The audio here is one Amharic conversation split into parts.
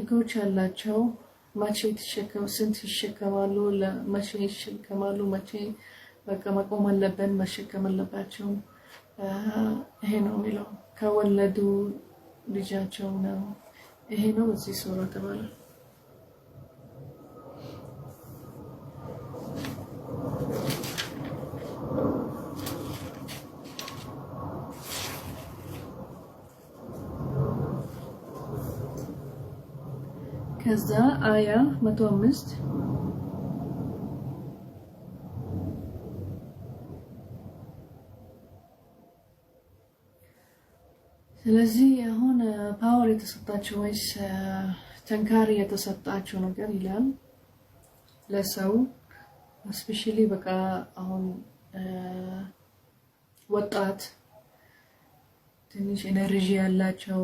ህጎች አላቸው መቼ ስንት ይሸከማሉ ለመቼ ይሸከማሉ መቼ በቃ መቆም አለብን መሸከም አለባቸው ይሄ ነው የሚለው ከወለዱ ልጃቸው ነው ይሄ ነው እዚህ ሱራ ተባለ ከዛ አያ 105 ስለዚህ አሁን ፓወር የተሰጣቸው ወይስ ተንካሪ የተሰጣቸው ነገር ይላል ለሰው ስፔሻሊ በቃ አሁን ወጣት ትንሽ ኤነርጂ ያላቸው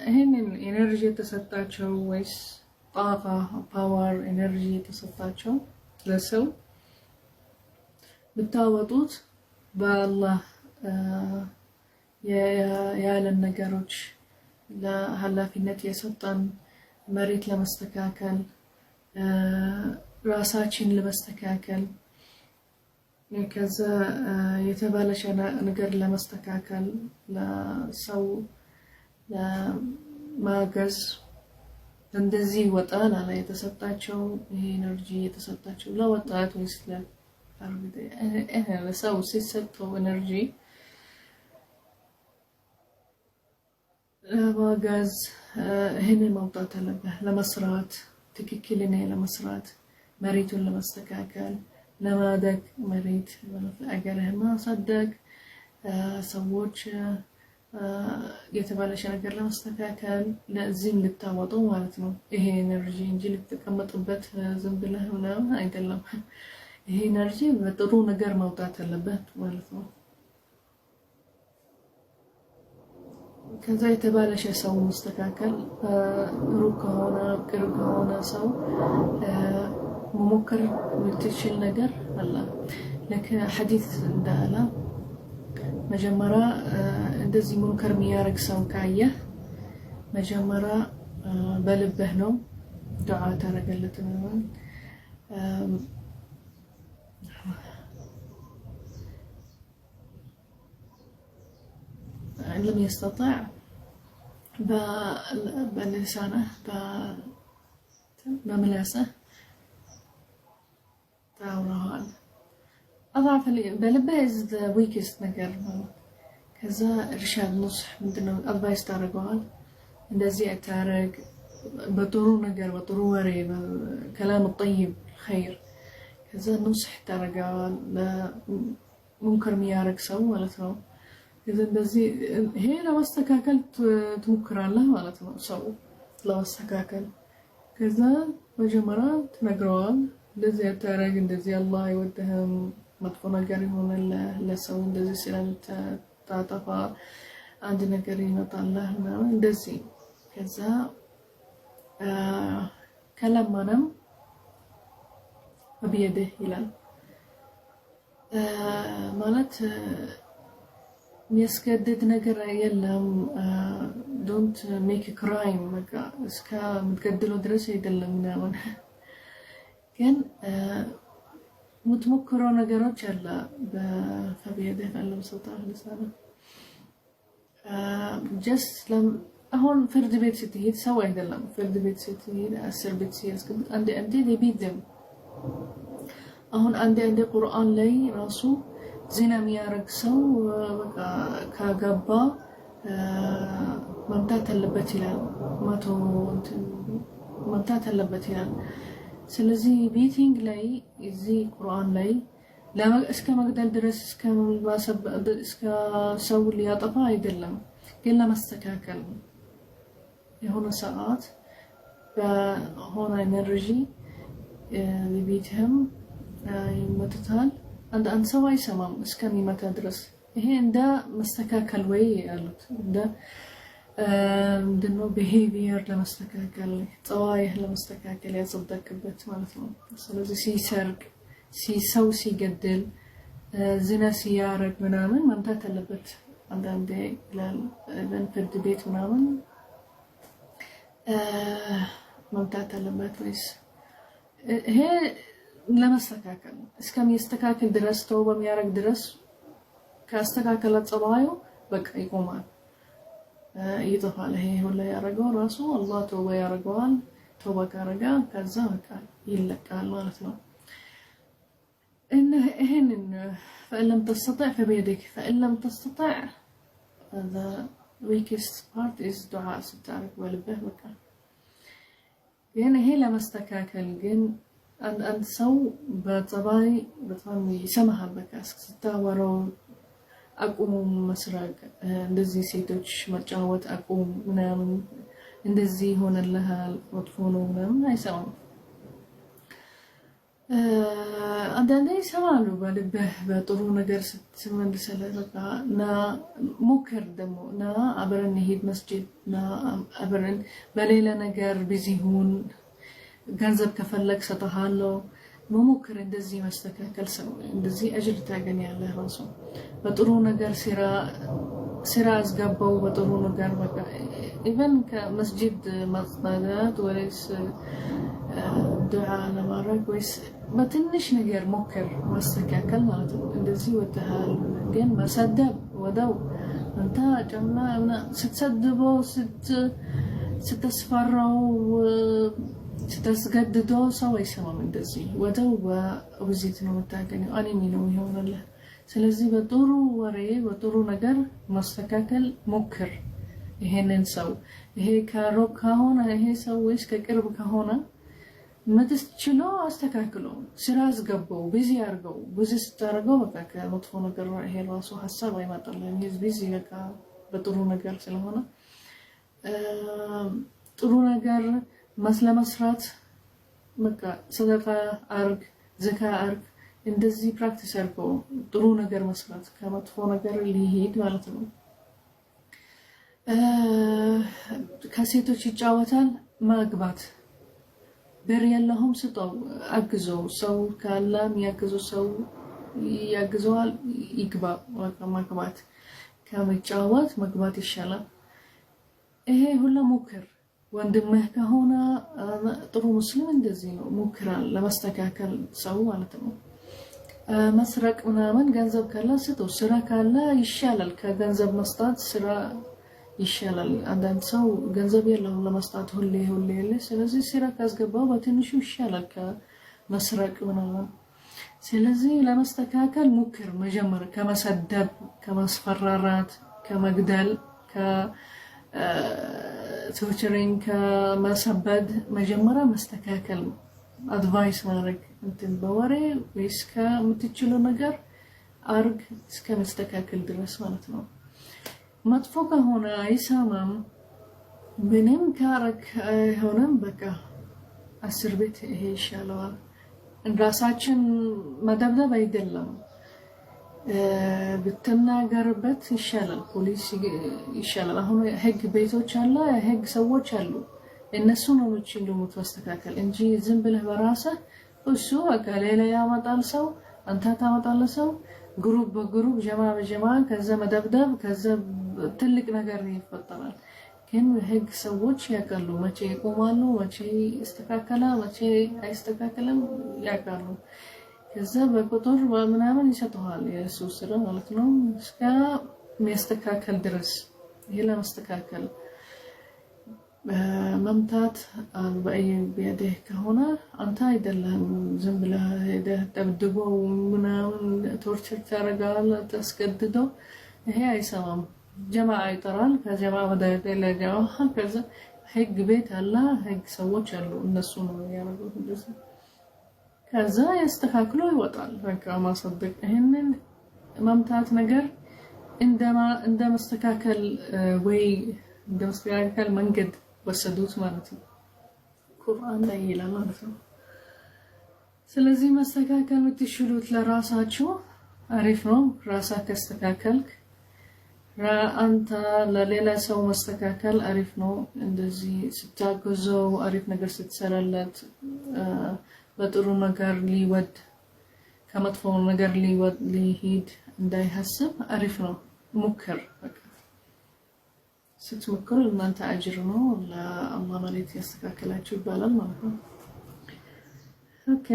ይሄንን ኤነርጂ የተሰጣቸው ወይስ ጣፋ ፓወር ኤነርጂ የተሰጣቸው ለሰው ብታወጡት በአላህ ያለን ነገሮች ለኃላፊነት የሰጠን መሬት ለማስተካከል ራሳችን ለማስተካከል ከዛ የተባለሽ ነገር ለማስተካከል ለሰው ለማገዝ እንደዚህ ወጣና ላይ የተሰጣቸው ይሄ ኤነርጂ የተሰጣቸው ለወጣት ወይስ ለሰው ሲሰጠው ኤነርጂ ለማገዝ ይሄንን ማውጣት አለበት ለመስራት ትክክለኛ ለመስራት መሬቱን ለማስተካከል ለማደግ መሬት አገርህን ማሳደግ ሰዎች የተባለሽ ነገር ለማስተካከል ለዚህም ልታወጣው ማለት ነው ይሄ ኤነርጂ እንጂ ልትቀመጥበት ዝም ብለህ ምናምን አይደለም ይሄ ኤነርጂ በጥሩ ነገር ማውጣት አለበት ማለት ነው ከዛ የተባለሽ ሰው ማስተካከል ሩቅ ከሆነ ቅርብ ከሆነ ሰው መሞከር የምትችል ነገር አለ ለከ ሐዲስ እንዳለ መጀመሪያ እንደዚህ ሙንከር የሚያረግ ሰው ካየ መጀመሪያ በልብህ ነው ዱዓ ታረጋለት ነው لم يستطع بلسانه بملاسه تعورها أضعف بلبه is the weakest ነገር ከዛ እርሻድ نصح ምንድነው አድቫይስ ታረጋዋል እንደዚህ አታረግ በጥሩ ነገር በጥሩ ወሬ كلام الطيب خير ከዛ نصح ታረጋዋል ሙንከር የሚያረግ ሰው ማለት ነው እንደዚህ ይሄ ለማስተካከል ትሞክራለህ ማለት ነው ሰው ለማስተካከል ከዛ መጀመሪያ ትነግረዋል እንደዚህ አታረግ እንደዚህ አላህ አይወድህም መጥፎ ነገር ይሆናል ለሰው እንደዚህ ስለምታጠፋ አንድ ነገር ይመጣልህ ምናምን እንደዚህ ከዛ ከለማንም በቢየድህ ይላል ማለት የሚያስገድድ ነገር የለም ዶንት ሜክ ክራይም በቃ እስከ ምትገድለው ድረስ አይደለም ምናምን ግን ምትሞክረው ነገሮች አለ በፈቢየደ ፈለም ሰውታው ለሳለ ጀስት አሁን ፍርድ ቤት ስትሄድ ሰው አይደለም ፍርድ ቤት ስትሄድ አስር ቤት ሲያስቀምጥ አንዴ ለቢደም አሁን አንዴ ቁርአን ላይ ራሱ ዚና የሚያረግ ሰው በቃ ካገባ መምታት አለበት ይላል ማቶ መምታት አለበት ይላል ስለዚህ ቤቲንግ ላይ እዚህ ቁርአን ላይ እስከ መግደል ድረስ እስከ ሰው ሊያጠፋ አይደለም ግን ለማስተካከል የሆነ ሰዓት በሆነ ኤነርጂ ለቤትህም ይመታል አንድ ሰው አይሰማም እስከሚመታ ድረስ ይሄ እንደ መስተካከል ወይ ያሉት እንደ እንደነው ቢሄቪየር ለማስተካከል ጸዋይህ ለማስተካከል ያጸደቅበት ማለት ነው ስለዚህ ሲሰርቅ ሲሰው ሲገድል ዝና ሲያረግ ምናምን መምታት አለበት አንዳንዴ ለፍርድ ቤት ምናምን መምታት አለበት ወይስ ይሄ ለማስተካከል እስከሚስተካከል ድረስ ተው በሚያረግ ድረስ ካስተካከለ ጸባዩ በቃ ይቆማል ይጠፋል ይሄ ሁሉ ያረጋው ራሱ አላህ ተውባ ያረጋዋል ተውባ ካረጋ ከዛ በቃ ይለቃል ማለት ነው إنه إهن فإن لم تستطع فبيدك فإن لم تستطع the weakest part is دعاء ستارك ولبه مكان يعني هي لما استكاكل جن أن سو بطبعي بطعمي سمها بكاس ستاورو أقوم مسرق እንደዚህ ሴቶች መጫወት አቁም ምናምን እንደዚህ ሆነልህ ወጥፎ ነው ምናምን አይሰማም አንዳንዴ ይሰማሉ በልብህ በጥሩ ነገር ስትመልሰለህ በቃ ና ሞክር ደግሞ ና አብረን ሄድ መስጂድ ና አብረን በሌላ ነገር ቢዚ ሁን ገንዘብ ከፈለክ ሰጣሃለሁ መሞክር እንደዚህ መስተካከል ሰው እንደዚህ አጅር ታገኛለህ ራሱ በጥሩ ነገር ሲራ አስገባው በጥሩ ነገር በቃ ኢቨን ከመስጂድ ማጽዳት ወይስ ዱዓ ለማድረግ ወይስ በትንሽ ነገር ሞክር ማስተካከል ማለት ነው እንደዚህ ወተሃል ግን መሰደብ ወዳው አንተ ጀማዓና ስትሰድበው ስትስፈራው ስትስገድደው ሰው አይሰማም እንደዚህ ወዳው በውዚት ነው የምታገኘው አኔሚ ነው ይሆናል ስለዚህ በጥሩ ወሬ በጥሩ ነገር ማስተካከል ሞክር ይሄንን ሰው ይሄ ከሩቅ ከሆነ ይሄ ሰው ወይስ ከቅርብ ከሆነ መተስችሎ አስተካክሎ ስራ አስገባው ቢዚ አርገው ቢዚ ስታረገው በቃ ከመጥፎ ነገር ይሄ ራሱ ሐሳብ አይመጣልም ይሄ ቢዚ በቃ በጥሩ ነገር ስለሆነ ጥሩ ነገር መስለመስራት በቃ ሰደቃ አርግ ዘካ አርግ እንደዚህ ፕራክቲስ አርገው ጥሩ ነገር መስራት ከመጥፎ ነገር ሊሄድ ማለት ነው ከሴቶች ይጫወታል ማግባት በር ያለሁም ስጠው አግዘው ሰው ካለ የሚያግዘው ሰው ያግዘዋል ይግባ ማግባት ከመጫወት መግባት ይሻላል ይሄ ሁሉ ሞክር ወንድምህ ከሆነ ጥሩ ሙስሊም እንደዚህ ነው ሞክራል ለማስተካከል ሰው ማለት ነው መስረቅ ምናምን ገንዘብ ካለ ስጠው ስራ ካለ ይሻላል ከገንዘብ መስጠት ስራ ይሻላል አንዳንድ ሰው ገንዘብ የለውም ለመስጠት ሁሌ ያለ ስለዚህ ስራ ካስገባው በትንሹ ይሻላል ከመስረቅ ምናምን ስለዚህ ለማስተካከል ሞክር መጀመር ከመሰደብ ከመስፈራራት ከመግደል ከቶርቸሪንግ ከመሰበድ መጀመሪያ ማስተካከል አድቫይስ ማድረግ እንትን በወሬ ወይስ ከምትችለው ነገር አርግ እስከመስተካከል ድረስ ማለት ነው መጥፎ ከሆነ አይሰማም ምንም ካረክ አይሆንም በቃ እስር ቤት ይሄ ይሻላል ራሳችን መደብደብ አይደለም ብትናገርበት ይሻላል ፖሊስ ይሻላል አሁን ህግ ቤቶች አለ ህግ ሰዎች አሉ እነሱ ነው የሚችሉ ማስተካከል እንጂ ዝም ብለህ በራስህ እሱ በቃ ሌላ ያመጣል ሰው አንተ ታመጣለህ ሰው ግሩፕ በግሩፕ ጀማ በጀማ ከዛ መደብደብ ከዛ ትልቅ ነገር ይፈጠራል ግን ህግ ሰዎች ያቀሉ መቼ ይቆማሉ መቼ ይስተካከላል መቼ አይስተካከልም ያቀሉ ከዛ በቁጥር ምናምን ይሰጣል የኢየሱስ ስራ ማለት ነው እስከ የሚስተካከል ድረስ ይሄ ለማስተካከል መምታት አልባይ በየደህ ከሆነ አንተ አይደለም ዝም ብለህ ሄደህ ተብድበው ምናምን ቶርቸር ታረጋለህ ተስገድደው ይሄ አይሰማም ጀማዓ ይጠራል ከጀማዓ ወደ ለጀማዓ ከዛ ህግ ቤት አለ ህግ ሰዎች አሉ እነሱ ነው ያረጋው እንደዚህ ከዛ ያስተካክሎ ይወጣል በቃ ማሰደቅ ይሄንን መምታት ነገር እንደማስተካከል ወይ እንደማስተካከል መንገድ ወሰዱት ማለት ነው ቁርአን ላይ ይላል ማለት ነው ስለዚህ ማስተካከል የምትችሉት ለራሳችሁ አሪፍ ነው ራስህ ካስተካከልክ አንተ ለሌላ ሰው ማስተካከል አሪፍ ነው እንደዚህ ስታገዘው አሪፍ ነገር ስትሰራለት በጥሩ ነገር ሊወድ ከመጥፎ ነገር ሊሄድ እንዳይሐስብ አሪፍ ነው ሙከር በቃ ስትሞክሩ እናንተ አጅር ነው ለአላህ ማለት ያስተካክላችሁ ይባላል ማለት ነው። ኦኬ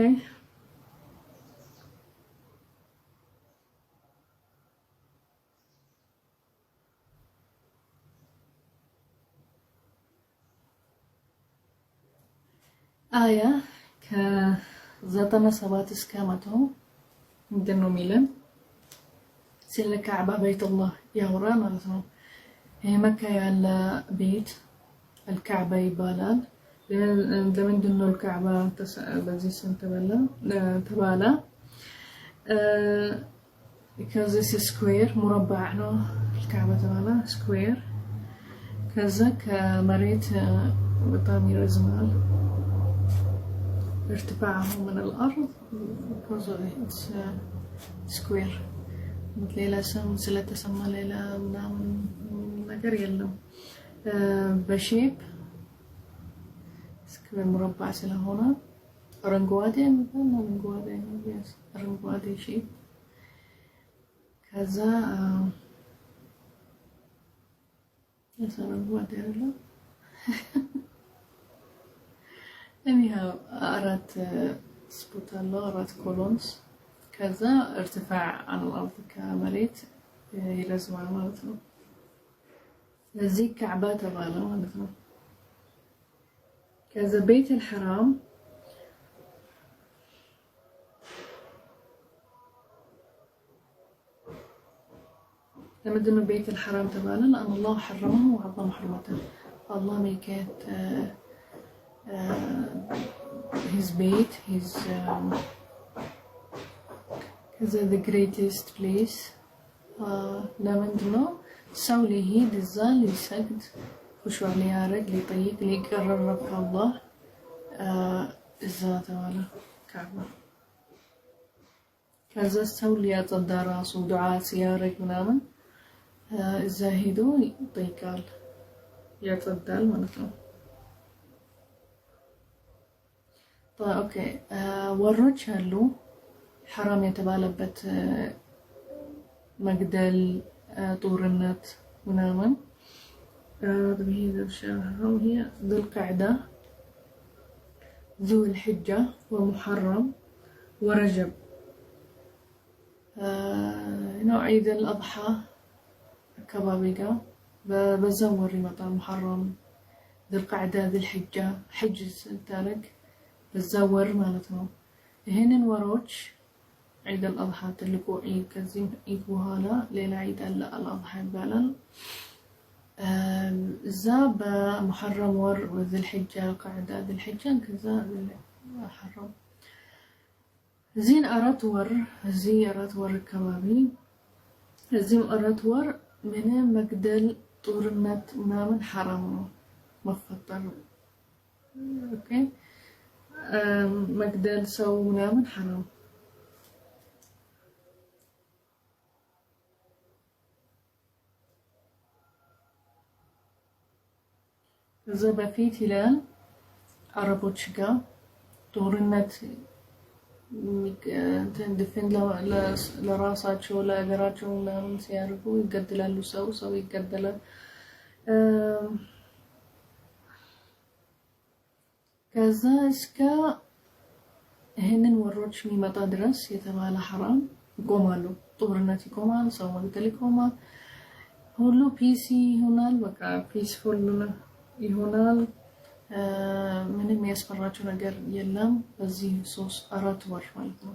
አያ ከ97 እስከ 100 ምንድን ነው የሚለን ስለ ካዕባ በይቱላህ ያወራ ማለት ነው። ይሄ መካ ያለ ቤት አልካዕባ ይባላል። ለምንድን ነው አልካዕባ በዚህ ስም ተባለ? because this is square مربع ነው الكعبة ተባለ square ከዛ ከመሬት በጣም ይረዝማል ارتفاعه من الأرض because it's square ሌላ ስም ስለተሰማ ሌላ ምናምን ነገር የለም በሼፕ ስኩዌር مربع ስለሆነ አረንጓዴ አረንጓዴ ሼፕ ከዛ አረንጓዴ አይደለም anyhow አራት ስፖት አለው አራት ኮሎንስ ከዛ ارتفاع عن الأرض كمريت يرزمال ማለት ነው ለዚህ ካዕባ ተባለ ማለት ነው ከዛ ቤት الحرام لمدن بيت الحرام تبالا لأن الله حرمه وعظم حرمته الله ميكات his بيت his كذا the greatest place لمدنه سو ليهيد الزال يسجد خشوع ليارد ليطيق ليقرر ربك الله الزات تبالا كعبة كذا سو لياتصدى راسه دعاء سيارك منامن እዛ ሄዶ ይጠይቃል ያጸዳል ማለት ነው። ኦኬ ወሮች አሉ حرام የተባለበት መግደል ጦርነት ምናምን بهذا الشهر هي ذو القعدة ذو الحجة ومحرم ورجب نوع عيد الأضحى كبابيقا بزور مطار محرم ذي القعدة ذي الحجة حجز تارك بزور مالتهم هنا وروج عيد الأضحى تلقوا عيد كزين عيد وهالا ليلة عيد الأضحى بالن زاب محرم ور ذي الحجة القعدة ذي الحجة كذا محرم زين أرات ور زي أرات ور كبابي زين أرات ور من مقدل طورنات من حرام مفطر اوكي مقدل سو من حرام زبا في تلال عربوتشكا طورنات تندفن لراساتشو لأجراتشو ምናምን ሲያርጉ ይገደላሉ ሰው ይገደላል ከዛ እስከ ይሄንን ወሮች የሚመጣ ድረስ የተባለ حرام ይቆማሉ ጦርነት ይቆማል ሰው መግደል ይቆማል ሁሉ ፒሲ ይሆናል በቃ ፒስፉል ይሆናል ምንም ያስፈራቸው ነገር የለም በዚህ 3-4 ወር ማለት ነው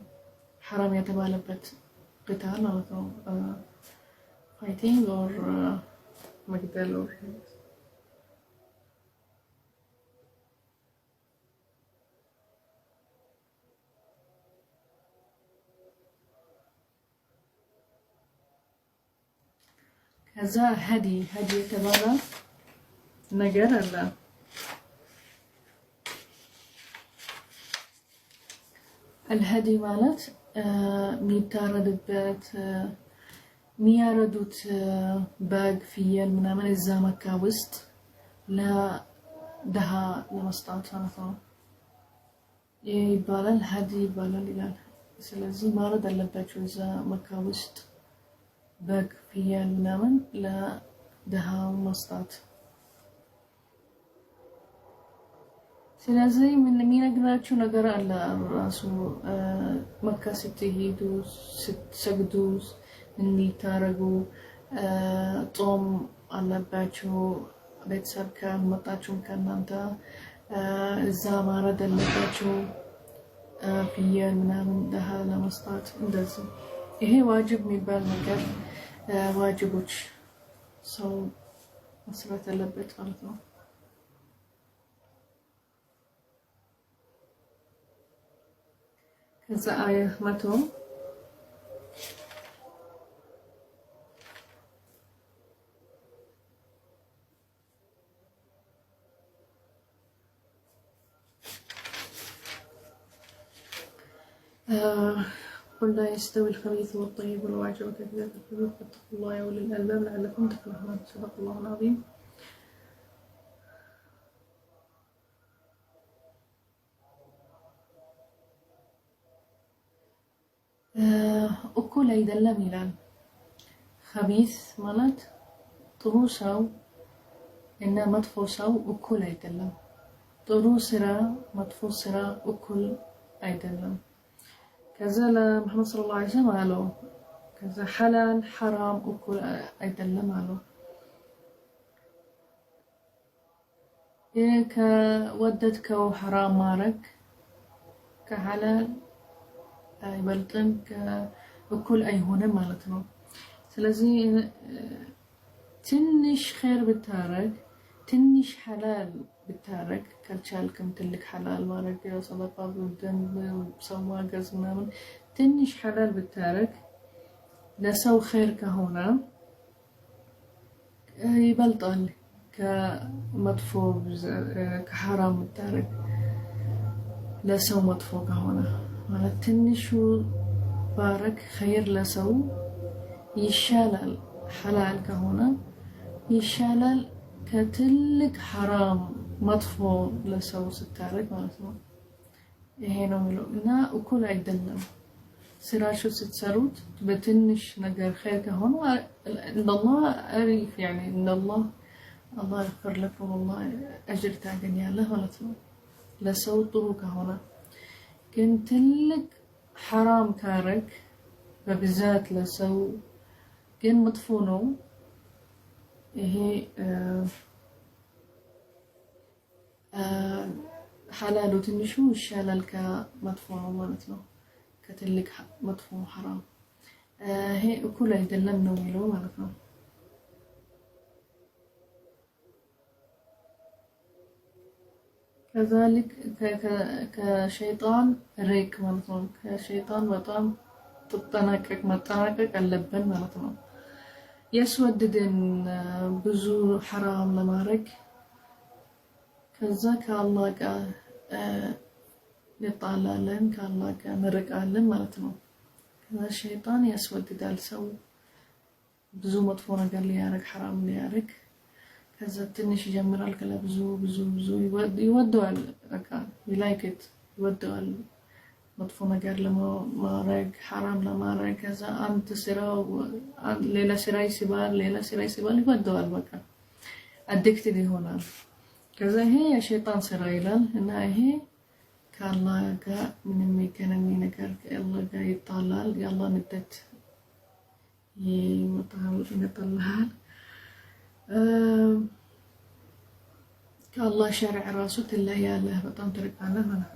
حرام የተባለበት ቅታል ማለት ነው fighting or መግደል or ከዛ ሀዲ የተባለ ነገር አለ الهدي مالت ميتاردበት ሚያረዱት ባግ ፍየል ምናምን እዛ መካ ውስጥ ለደሃ ለመስጠት ማለት ነው ይባላል ሀዲ ይባላል ይላል ስለዚህ ማረድ አለባቸው እዛ መካ ውስጥ ባግ ፍየል ምናምን دها مسطات ስለዚህ ምን የሚነግራችሁ ነገር አለ ራሱ መካ ስትሄዱ ስትሰግዱ እንዲታረጉ ጾም አለባችሁ ቤተሰብ ካልመጣችሁ ከእናንተ እዛ ማረድ አለባችሁ ፍየል ምናምን ደሃ ለመስጠት እንደዚህ ይሄ ዋጅብ የሚባል ነገር ዋጅቦች ሰው መስራት አለበት ማለት ነው كذا آية متهم قل لا يستوي الخبيث والطيب ولو أعجبك كثرة الخبيث فاتقوا الله يا أولي الألباب لعلكم تفلحون صدق الله العظيم እኩል አይደለም ይላል خبيث ማለት ጥሩ ሰው እና መጥፎ ሰው እኩል አይደለም ጥሩ ስራ መጥፎ ስራ እኩል አይደለም ከዛ ለሙሐመድ ሰለላሁ ዐለይሂ ወሰለም አለው ከዛ ሐላል ሐራም እኩል አይደለም አለው ከወደድከው ሐራም ማረግ ከሐላል አይበልጥም እኩል አይሆንም ማለት ነው ስለዚህ ትንሽ ኸይር ብታረግ ትንሽ ሐላል ብታረግ ካልቻልክም ትልቅ ሐላል ማረግ ሰበቃ ብደን ሰው ማገዝ ምናምን ትንሽ ሐላል ብታረግ ለሰው ኸይር ከሆነ ይበልጣል ከመጥፎ ከሐራም ብታረግ ለሰው መጥፎ ከሆነ ማለት ትንሹ ባረክ ኸይር ለሰው ይሻላል ሐላል ከሆነ ይሻላል ከትልቅ ሐራም መጥፎ ለሰው ስታረግ ማለት ነው ይሄ ነው የሚለው እና እኩል አይደለም ስራችሁ ስትሰሩት በትንሽ ነገር ኸይር ከሆነ الله አሪፍ يعني الله يغفر لكم والله اجر ታገኛለህ ማለት ነው ለሰው ጥሩ ከሆነ ግን ትልቅ ሐራም ካረግ በብዛት ለሰው ግን መጥፎ ነው ይሄ ሐላሉ ትንሹ ይሻላል ከመጥፎ ነው ማለት ነው ከትልቅ መጥፎ ሐራም ይሄ እኩል አይደለም ነው የሚለው ማለት ነው كذلك كشيطان ريك مالتنا كشيطان بطام تطنقق مطنقق አለብን ማለት ነው يسوددن ብዙ حرام ለማድረግ ከዛ ከአላህ ጋር ነጣላለን ከአላህ ጋር መርቃለን ማለት ነው ከዛ ሸይጣን ያስወድዳል ሰው ብዙ መጥፎ ነገር ሊያረግ حرام ሊያረግ ከዛ ትንሽ ይጀምራል ከላ ብዙ ይወደዋል በቃ ይላይክት ይወደዋል መጥፎ ነገር ለማድረግ حرام ለማድረግ ከዛ አንተ ስራው ሌላ ስራ ይስባል ይወደዋል በቃ አዲክትድ ይሆናል ከዛ ይሄ የሸይጣን ስራ ይላል እና ይሄ ከአላህ ጋር ምንም የሚገናኝ ነገር ከአላህ ጋር ይጣላል የአላህ ንደት ይመጣል كالله شرع راسه تلا يا له بطن تركاله منه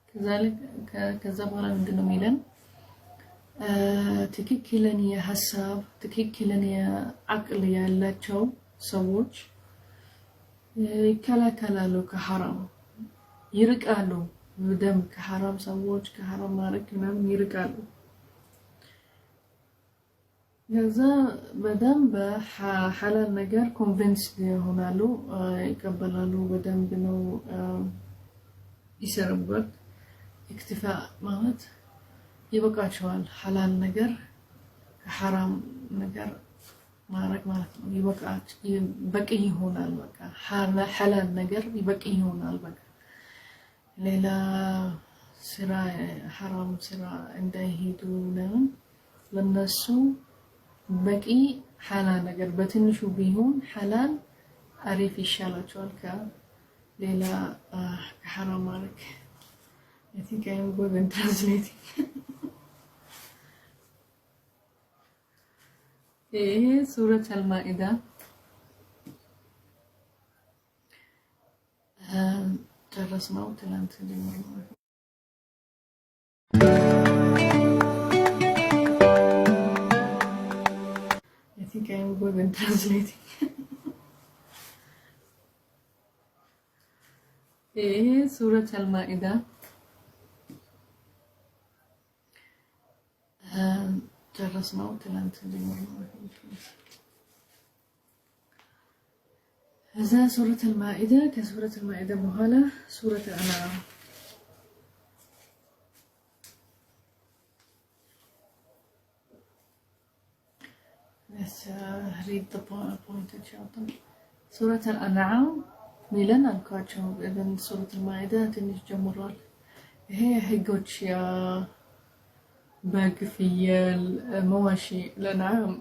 كذلك كذا بغلا من دنو ميلان تكيكلن يا حساب تكيكلن يا عقل يا لاتشو سووج يكلاكلالو كحرام يرقالو بدم كحرام سووج كحرام مارك ምናምን ይርቃሉ ለዛ በደንብ በሐላል ነገር ኮንቪንስድ ይሆናሉ ይቀበላሉ በደንብ ነው ይሰሩበት እክትፋ ማለት ይበቃቸዋል ሐላል ነገር ከሐራም ነገር ማረግ ማለት ነው በቂ ይሆናል በቃ ሐላል ነገር ይበቂ ይሆናል በቃ ሌላ ስራ حرام ስራ እንዳይሄዱ ነው ለነሱ በቂ ሐላል ነገር በትንሹ ቢሆን ሐላል አሪፍ ይሻላቸዋል ከሌላ ከሐራም ማድረግ። I think I am good in translating. ይሄ ሱረት አልማኢዳ ጨረስነው ትናንት ጀምረናል። I think I am good in translating. ይሄ ሱረት አልማኢዳ ጨረስነው ትናንት ጀምረናል። هذا سورة المائدة كسورة المائدة بهلا سورة الأنعام. Let's read the pointed chapter. سورة الأنعام ميلان الكاتشو إذن سورة المائدة تنش جمرال هي حقوش يا باق فيال مواشي الأنعام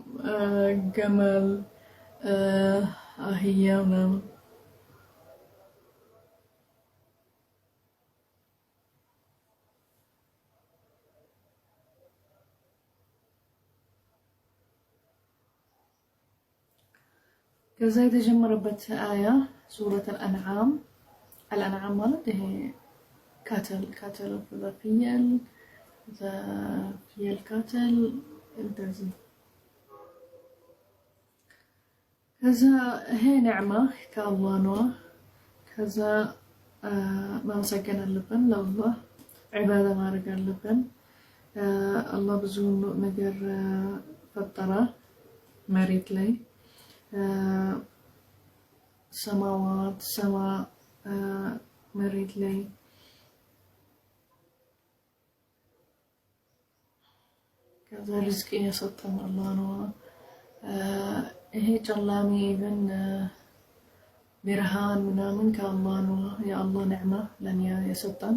جمل هي ونام كذا تجمرت آية سورة الأنعام. الأنعام مالت هي كاتل ذا فيل كاتل الدرزي. كذا هي نعمة كالله نوع كذا ما مسكنا اللبن لله عبادة ما رجع اللبن الله بزون نجر فطرة مريت لي سماوات سما مريت لي كذا رزقي يسطن الله نوع هي جلامي من برهان منامن كالله نوع يا الله نعمة لن يسطن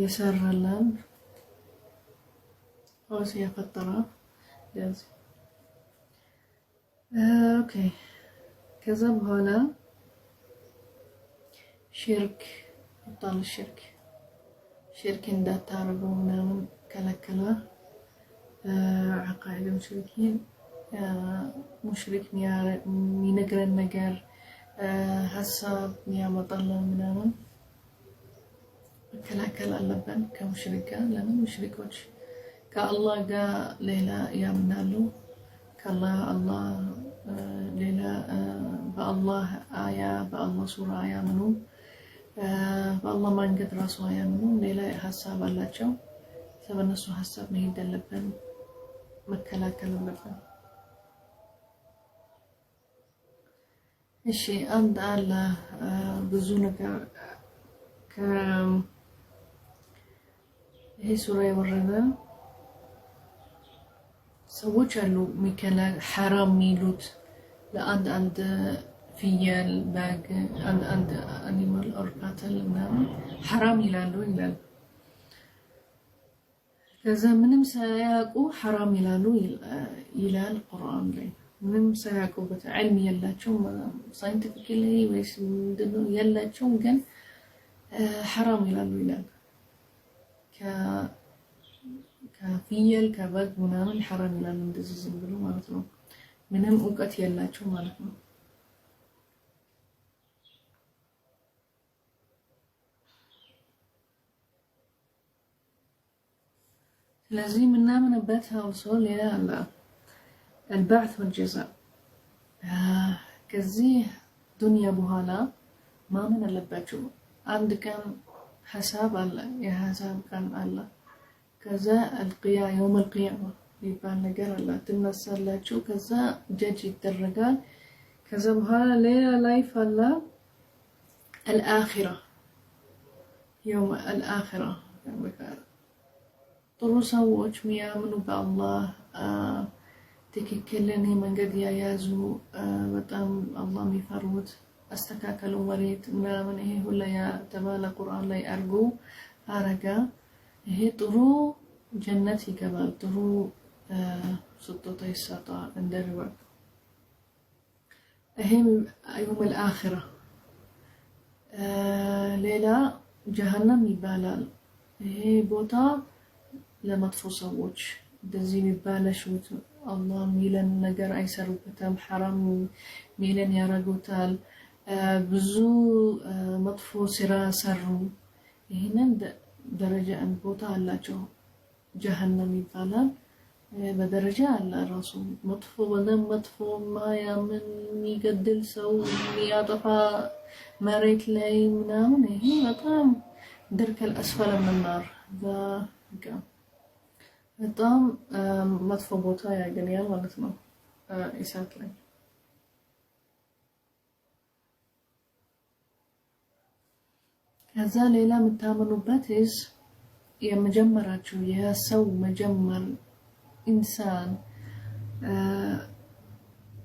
يسر لن أو سيفترة لازم اوكي كذا بهلا شرك ابطال الشرك شرك دا تعرفوا منامن كلا عقائد المشركين مشرك مينقر النقر حساب ميا مطلع منامن كلا اللبن كمشركة لأنه مشركوش كالله قا ليلة يا منالو الله ليلة بالله آية بالله سورة آية منو بالله ما نقد راسو آية منو ليلة حساب الله جو سبنسو حساب مهيد اللبن مكلاكل اللبن. الشيء عند الله بزونك هي سورة ورنا سووا قالوا ميكلا حرام ميلوت عند فيال باق عند أنيمال أوركاتل نعم حرام يلالو كذا منهم سياقو حرام يلالو يلال القرآن لي منهم سياقو بتعلم يلاتشون ساينتفيكلي ويس مدنو يلاتشون كان حرام يلالو يلال كفيل كباق منامن حرام يلالو ندزي زنبلو مالتنو منهم اوقات يلاتشون مالتنو لازم ننام نباتها وصول يا البعث والجزاء كزيه دنيا بهالا ما من اللباتشو عند كان حساب الله يا حساب كان الله كذا يوم القيامة يبان نقر الله تنسى لاتشو كذا جاجي الدرقال كذا بهالا ليلة لايف الله الآخرة يوم الآخرة طرو سووش ميامنو بالله تككلني من قد يازو بتام الله ميفروت استكاكلو مريت من هي ولا يا تبالا قرآن لا أرجو أرجع هي طرو جنتي كبال طرو ስጦታ ይሰጣል እንደ ሪዋርድ። ይሄም يوم الآخرة። ሌላ ጀሃነም ይባላል። ይሄ ቦታ ለመጥፎ ሰዎች እንደዚህ የሚባለሹት አላህ ሚለን ነገር አይሰሩበትም፣ ሐራም ሚለን ያረጉታል፣ ብዙ መጥፎ ስራ ሰሩ። ይሄንን ደረጃ ቦታ አላቸው። ጀሃነም ይባላል። በደረጃ አለ ራሱ መጥፎ ወለም መጥፎ ማያምን የሚገድል ሰው የሚያጠፋ መሬት ላይ ምናምን ይሄ በጣም ድርከል አስፈለ ምናር በጣም መጥፎ ቦታ ያገኛል ማለት ነው እሳት ላይ። ከዛ ሌላ የምታምኑበት የመጀመራችሁ የሰው መጀመር ኢንሳን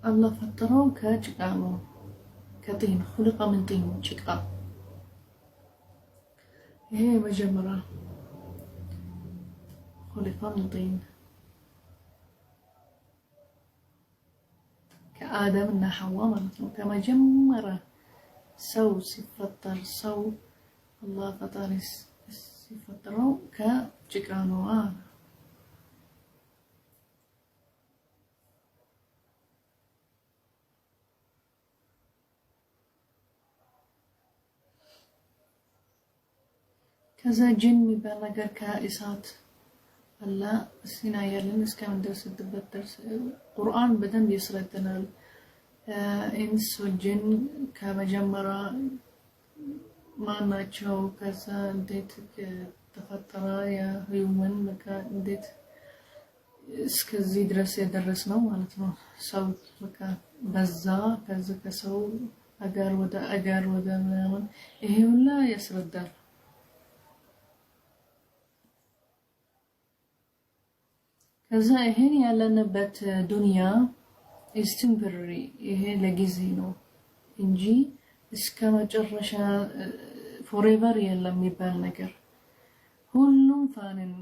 አላህ ፈጠረው ከጭቃ ነው፣ ከጢን خلق من طين ጭቃ። ይሄ መጀመሪያ خلق من طين ከአደም እና ሐዋ ማለት ነው። ከመጀመሪያ ሰው ሲፈጠር ሰው አላህ ፈጣሪ ሲፈጠረው ከጭቃ ነው። ከዛ ጅን የሚባል ነገር ከእሳት አላ ሲና ያለን እስከምንደርስበት ድረስ ቁርአን በደንብ ያስረዳናል። ኢንስ ወጅን ከመጀመሪያ ማናቸው፣ ከዛ እንዴት ተፈጠረ የህይወን በቃ እንዴት እስከዚህ ድረስ የደረስ ነው ማለት ነው። ሰው በቃ በዛ ከዛ ከሰው አጋር ወደ ምናምን ይሄ ሁላ ያስረዳል። ከዛ ይሄን ያለንበት ዱንያ ቴምፖራሪ ይሄ ለጊዜ ነው እንጂ እስከ መጨረሻ ፎሬቨር የለም የሚባል ነገር። ሁሉም ፋንን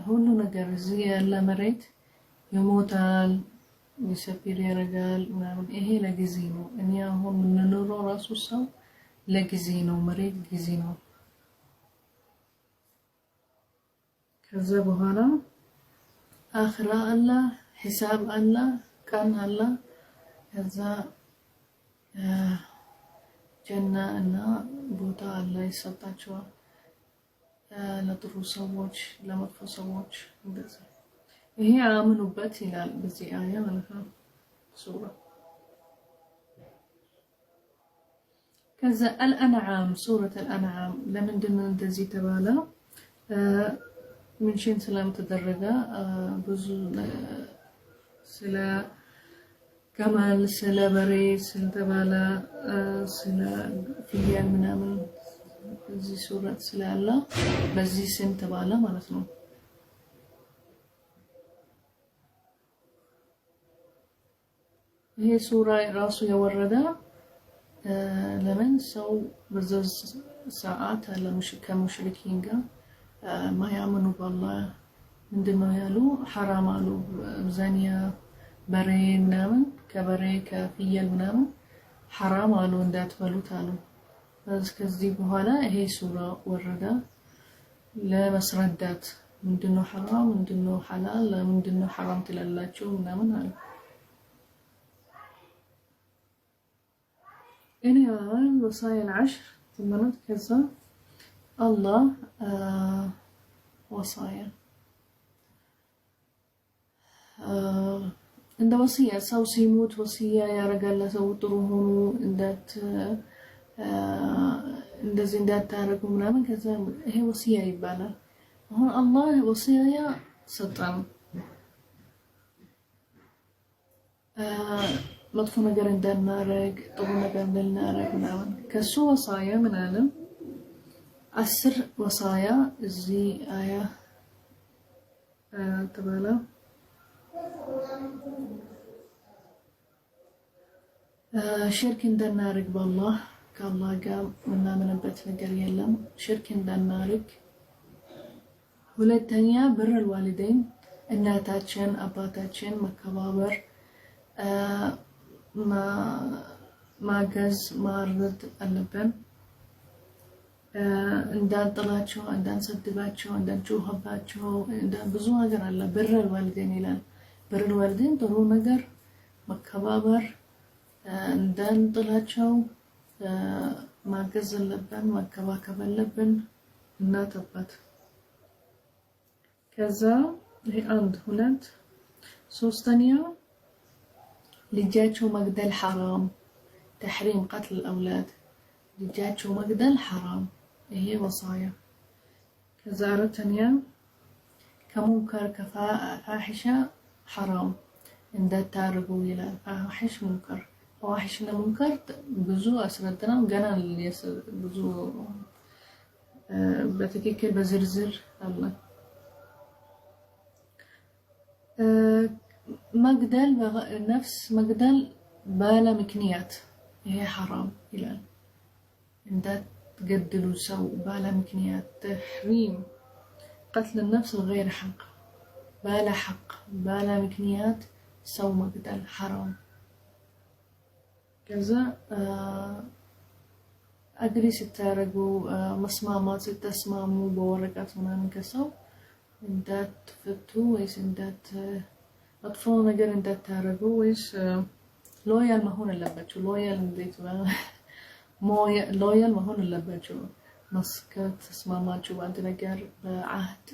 ሁሉ ነገር እዚህ ያለ መሬት ይሞታል፣ ይሰፊር ያረጋል ምናምን። ይሄ ለጊዜ ነው። እኛ አሁን የምንኖረው ራሱ ሰው ለጊዜ ነው፣ መሬት ጊዜ ነው። ከዛ በኋላ አኽራ አላ ሒሳብ አላ ቀን አላ። ከዛ ጀና እና ቦታ አላ ይሰጣቸዋል ለጥሩ ሰዎች ለመጥፎ ሰዎች እንደዚህ። ይሄ አምኑበት ይላል በዚህ አያ ማለት ነው ሱራ። ከዛ አልአንዓም ሱረት አልአንዓም ለምንድን ነው እንደዚህ ተባለ? ምንሽን ስለምትደረገ ብዙ ስለ ከማል ስለ በሬ ስለተባለ ስለ ፍየል ምናምን እዚህ ሱረት ስላለ በዚህ ስም ተባለ ማለት ነው። ይሄ ሱራ ራሱ የወረደ ለምን ሰው በዚህ ሰዓት ከሙሽሪኪን ጋር ማያምኑ በአላህ ምንድነው ያሉ ሐራም አሉ። ዛኒያ በሬ ምናምን ከበሬ ከፍየል ምናምን ሐራም አሉ እንዳትበሉት አሉ። ከዚህ በኋላ ይሄ ሱራ ወረደ ለመስረዳት ምንድነው ሐራም ምንድነው ሐላል ምንድነው ሐራም ትላላችሁ ምናምን አሉ። እኔ ወሳያ العشر ተመረጥ ከዛ አላህ ወሳያ እንደ ወሲያ ሰው ሲሞት ወሲያ ያረጋል ሰው ጥሩ ሆኖ እንደዚህ እንዳታረጉ ምናምን። ከዛ ይሄ ወሲያ ይባላል። አሁን አላህ ወሲያ ሰጠን መጥፎ ነገር እንዳናረግ ጥሩ ነገር እንዳናረግ ምናምን። ከሱ ወሳያ ምን አለ? 10 ወሳያ እዚህ አያ ተባለ። ሽርክ እንዳናረግ በአላህ ከአላህ ጋር ምናምንበት ነገር የለም። ሽርክ እንዳናረግ። ሁለተኛ ብር الوالدين እናታችን አባታችን መከባበር ማገዝ ማርድ አለብን እንዳንጥላቸው እንዳንሰድባቸው እንዳንጮህባቸው ብዙ ነገር አለ ብርል ወልደን ይላል ብርል ወልደን ጥሩ ነገር መከባበር እንዳንጥላቸው ማገዝ አለብን መከባከብ አለብን እናት አባት ከዛ ይሄ አንድ ሁለት ሶስተኛ ልጃቸው መግደል حرام تحريم قتل الأولاد ልጃቸው መግደል حرام ይሄ ወصايا ከዛ አራተኛ ከሙንከር ከፋሒሻ حرام እንዳታርጉ ይላል ፋሒሽ ሙንከር ፋሒሽና ሙንከር ብዙ አስረድናው ገና ብዙ በትክክል በዝርዝር አለ مقدل نفس مقدل بالا مكنيات هي حرام إلى إن تقدلوا سو بالا مكنيات تحريم قتل النفس غير حق بالا حق بالا مكنيات سو مقدل حرام كذا أدري ستارقوا مصمامات ستسماموا بورقات من كسو إن تفتو ويس إن أطفال نقدر إن تتعرفوا ويش لويال ما هون اللبتشو لويال نديت لويال ما هون اللبتشو مسكت تسماماتشو بعد نقدر عهد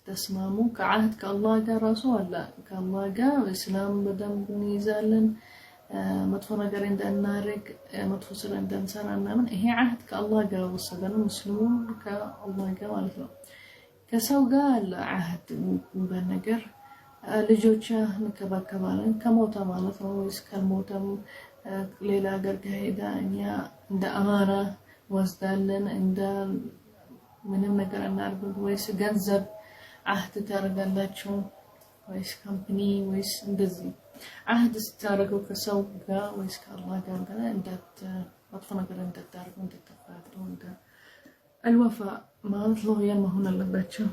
تسمامو كعهد كالله جا رسول لا كالله جا إسلام بدم بنيزالن مطفو نقدر إن نارك مطفو سر إن نسار من هي عهد كالله جا وصدنا مسلمون كالله جا والله كسو قال عهد بنقر ልጆች እንከባከባለን ከሞታ ማለት ነው ወይስ ከሞተም ሌላ ሀገር ከሄዳ እኛ እንደ አማራ ወስዳለን እንደ ምንም ነገር እናርግ ወይስ ገንዘብ አህድ ታረጋላችሁ ወይስ ካምፓኒ ወይስ እንደዚህ አህድ ስታረገው ከሰው ጋር ወይስ ከአላህ ጋር እንዳት መጥፎ ነገር እንዳታረጉ እንዳትፋቱ እንደ الوفاء ማለት ነው የመሆን አለባቸው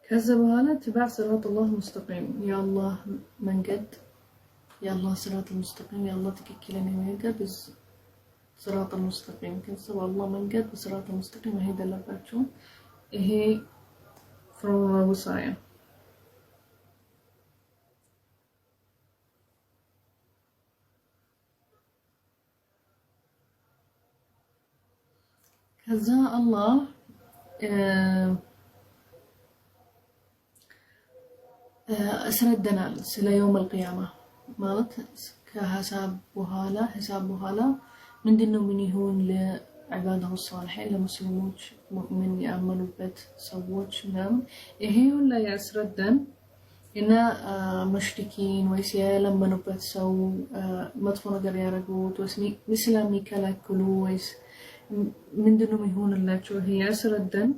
كذا بهالا اتباع صراط الله مستقيم يا الله من قد يا الله صراط المستقيم يا الله تككلني من قد صراط المستقيم كذا والله من قد بصراط المستقيم هيدا اللي باتشون هي from وصايا كذا الله أسردنا سلا يوم القيامة مالت كحساب بهالا من دينه من يهون لعباده الصالحين لمسلمون مؤمن يأمنوا بيت سووش نعم إيه ولا يسردن إن مشركين ويسيا لما نبت سو مطفونا قرية رقوت واسمي مسلمي كلا كلو ويس من دينه من يهون الله شو هي يسردن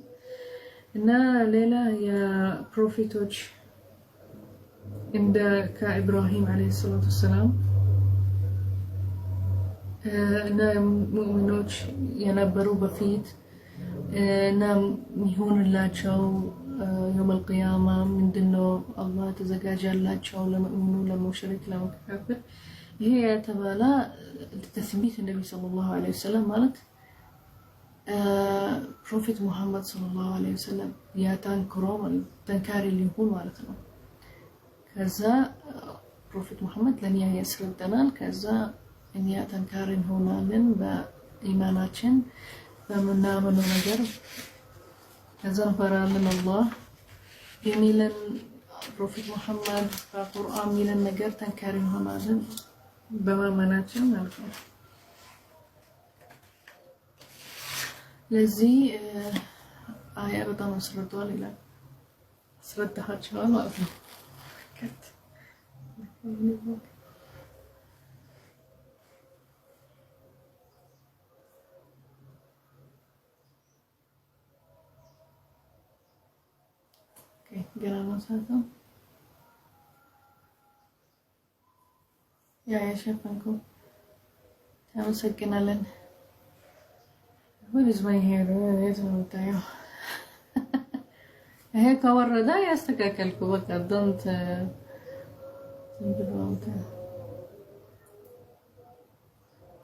إن ليلة يا بروفيتوش عند كإبراهيم عليه الصلاة والسلام نام مؤمنوش ينبروا بفيت نام يهون الله شو يوم القيامة من دنو الله تزكاج الله شو لما مؤمنو لما مشرك لما كافر هي تبالا تثبيت النبي صلى الله عليه وسلم مالت بروفيت محمد صلى الله عليه وسلم يا تنكرم تنكاري اللي يهون مالتنا كذا بروفيت محمد لن يسرد دنال كذا إن يتنكارن هنا لن بإيماناتشن بمنا من نجر كذا نفرا من الله يميلن بروفيت محمد بالقرآن ميلن نجر تنكارن هنا لن بمناتشن نلقى لذي آية بطن سردوا لله سردها شوال وأفهم Okay, grabamos algo. Ya Shafanko. Estamos aquí en Allen. What is my hair? It's not there. ይሄ ከወረደ ያስተካከልኩ በቃ ዶንት ዝምብሎንተ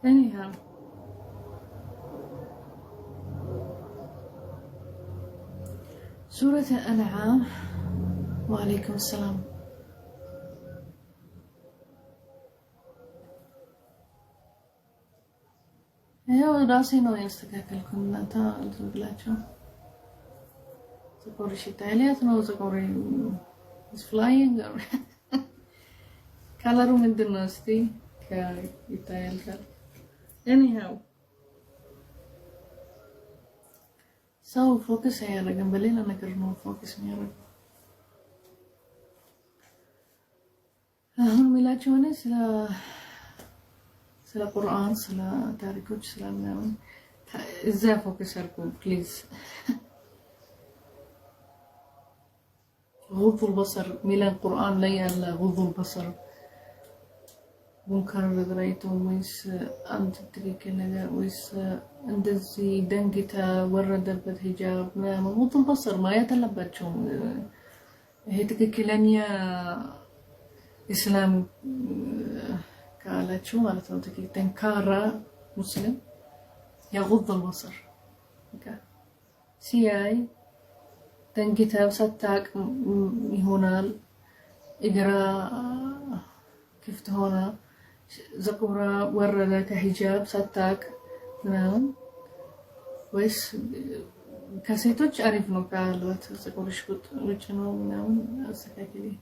anyhow سورة الأنعام وعليكم السلام هو راسي نو يستكاكلكم انتا زبلاچو زقوري شتايليات نو زقوري is flying or كالارو من دنوستي كيتايل كال anyhow so focus هيارجن بليل انا كرنو focus ميارجن አሁን ሚላችሁ ሆነ ስለ ቁርአን ስለ ታሪኮች ስለ ምናምን እዛ ፎከስ አድርጉ ፕሊዝ غض البصر ሚላን ቁርአን ላይ ያለ غض البصر ሙንከር ረድራይቶ ወይስ አንተ ትክክል ነገር ወይስ እንደዚህ ደንግታ ወረደበት ሂጃብ ምናምን غض البصر ማየት አለባቸው ይሄ ትክክለኛ إسلام كالاتشو مالتنا تكي تنكارا مسلم يغض البصر سياي تنكتاب ستاك يهونال إقرا كيف تهونا زقورا وردا كحجاب ستاك نعم ويس كاسيتوش عرفنو كالوات زقورش كنت وجنو نعم أسكاكلي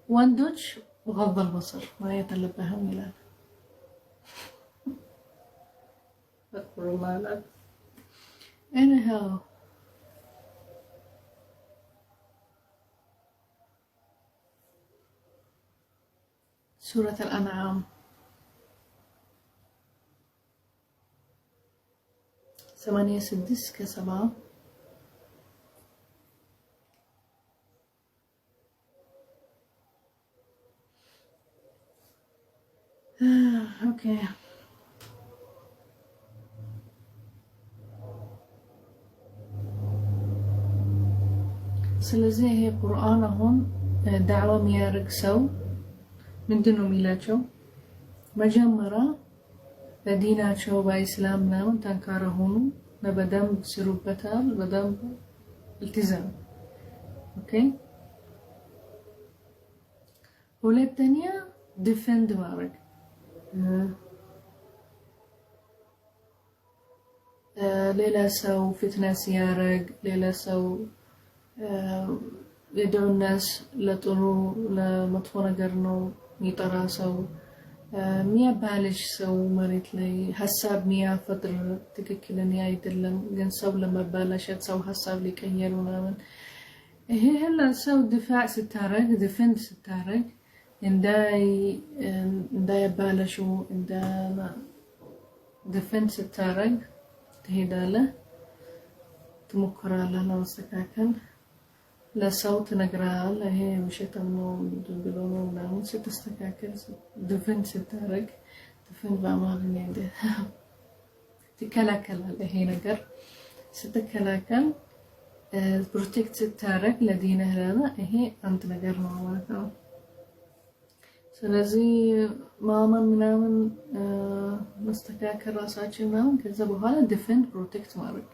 وندوش وغض البصر ما يتلبهم ميلاد أذكر مالك anyhow سورة الأنعام 86 okay ስለዚህ ይሄ ቁርአን አሁን ዳዕዋ የሚያደርግ ሰው ምንድነው የሚላቸው መጀመሪያ በዲናቸው በእስላም ነው ጠንካራ ሆኑ በደንብ ስሩበታል በደንብ التزام ኦኬ ሁለተኛ ዲፌንድ ማድረግ ሌላ ሰው ፊትና ሲያረግ ሌላ ሰው የደውናስ ለጥሩ ለመጥፎ ነገር ነው የሚጠራ ሰው የሚያባልሽ ሰው መሬት ላይ ሐሳብ የሚያፈጥር ትክክለኛ አይደለም ግን ሰው ለመባላሸት ሰው ሐሳብ ሊቀየር ምናምን ይሄ ሁሉ ሰው ድፋዕ ስታረግ ዲፌንድ ስታረግ እንዳይባላሹ እንዳ ዲፌንድ ስታረግ ትሄዳለህ ትሞክራለህ ለማስተካከል ለሰው ትነግራለህ ይሄ ውሸታም ነው ብሎ ነው ምናምን ስትስተካከል ዲፌንድ ስታረግ ዲፌንድ በአማርኛ እንደ ትከላከላለህ ይሄ ነገር ስትከላከል ፕሮቴክት ስታረግ ለዲንህ ለና ይሄ አንድ ነገር ነው ማለት ነው ስለዚህ ማማን ምናምን መስተካከል ራሳችን ምናምን ከዛ በኋላ ዲፌንድ ፕሮቴክት ማድረግ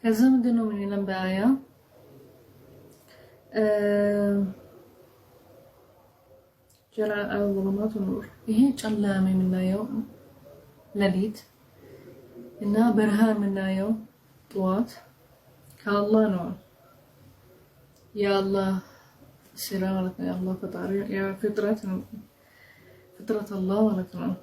كذا مدنو من يلم بآية جرى الظلمات والنور إيه جلامي منا يوم لليت إنها برهان منا يوم طوات كالله نوع يا الله سرارة يا الله فطاري يا فطرة الله ولكن